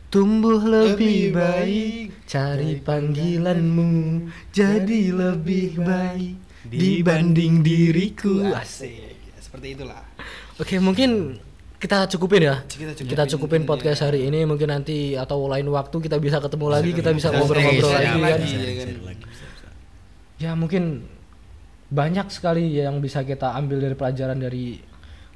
Tumbuh lebih baik, cari panggilanmu, jadi lebih baik dibanding diriku. Asik. Seperti itulah. Oke, mungkin kita cukupin ya. Kita Cukupin podcast hari ini. Mungkin nanti atau lain waktu kita bisa ketemu lagi, kita bisa ngobrol-ngobrol lagi kan. Ya mungkin banyak sekali yang bisa kita ambil dari pelajaran dari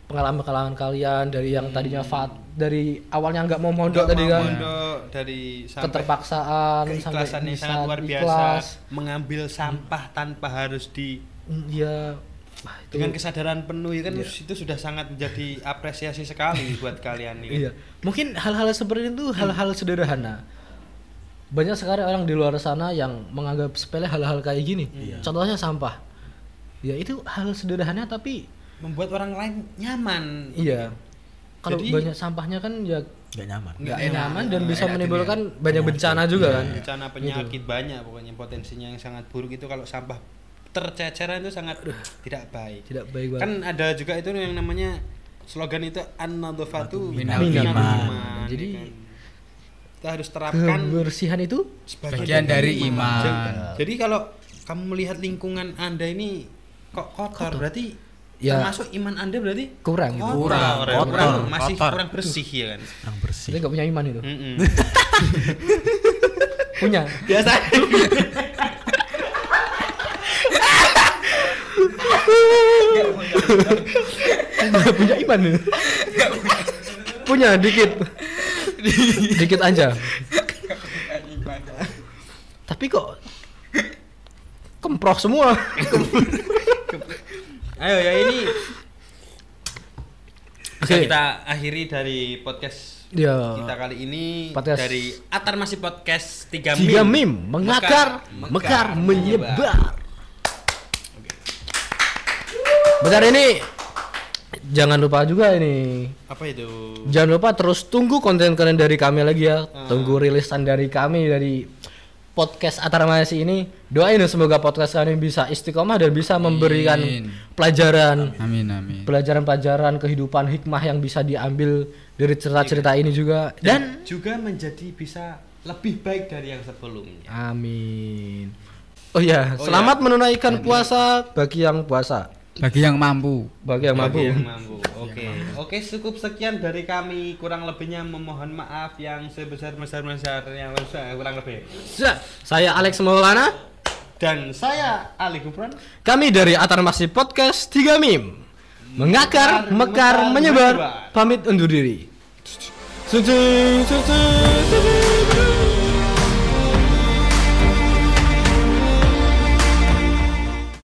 pengalaman kalian, dari yang tadinya dari awalnya nggak mau mondok tadi kan, dari sampai keterpaksaan keikhlasan yang bisa sangat luar biasa, ikhlas. mengambil sampah tanpa harus di Ya wah, itu dengan kesadaran penuh ya kan, itu sudah sangat menjadi apresiasi sekali buat kalian ini. iya. Mungkin hal-hal seperti itu hal-hal sederhana. Banyak sekali orang di luar sana yang menganggap sepele hal-hal kayak gini. Contohnya sampah. Ya itu hal sederhana tapi Membuat orang lain nyaman. iya. Kalau Jadi- banyak sampahnya kan ya Nggak nyaman. nggak nyaman dan bisa menimbulkan banyak bencana juga kan. Bencana penyakit banyak, pokoknya potensinya yang sangat buruk itu kalau sampah terceceran itu sangat tidak baik. Tidak baik banget. Kan ada juga itu yang namanya slogan itu an-nadhafatu Minal minal iman. iman. Jadi, ya kan? Kita harus terapkan Kebersihan itu Bagian dari iman. Jadi kalau kamu melihat lingkungan Anda ini kok kotor, berarti Ya. termasuk iman Anda berarti kurang gitu. kurang, masih kurang bersih ya kan. Kurang bersih. Jadi nggak punya iman itu. Mm-mm. Punya. Biasa. Nggak punya iman itu. Punya dikit. Dikit aja. Tapi kok kemproh semua. Ayo ya ini bisa Oke. kita akhiri dari podcast Ya. kita kali ini Podcast. dari Atar Masih Podcast 3 Tiga meme mengakar, mekar, menyebar. Bentar ini Jangan lupa juga ini. Apa itu? Jangan lupa terus tunggu konten-konten dari kami lagi ya. Tunggu rilisan dari kami dari podcast Ataramasi ini. Doain semoga podcast kami bisa istiqomah dan bisa memberikan pelajaran. Amin. Pelajaran-pelajaran kehidupan hikmah yang bisa diambil dari cerita-cerita ini juga dan juga menjadi bisa lebih baik dari yang sebelumnya. amin. Oh ya, selamat menunaikan puasa bagi yang puasa. Bagi yang mampu. Bagi yang mampu. Oke, cukup sekian dari kami. Kurang lebihnya memohon maaf yang sebesar-besarnya kurang lebih. Saya Alex Maulana Dan saya Ali Gufron. Kami dari Ataramasi Podcast 3 Mim. Mengakar, mekar, menyebar. Pamit undur diri.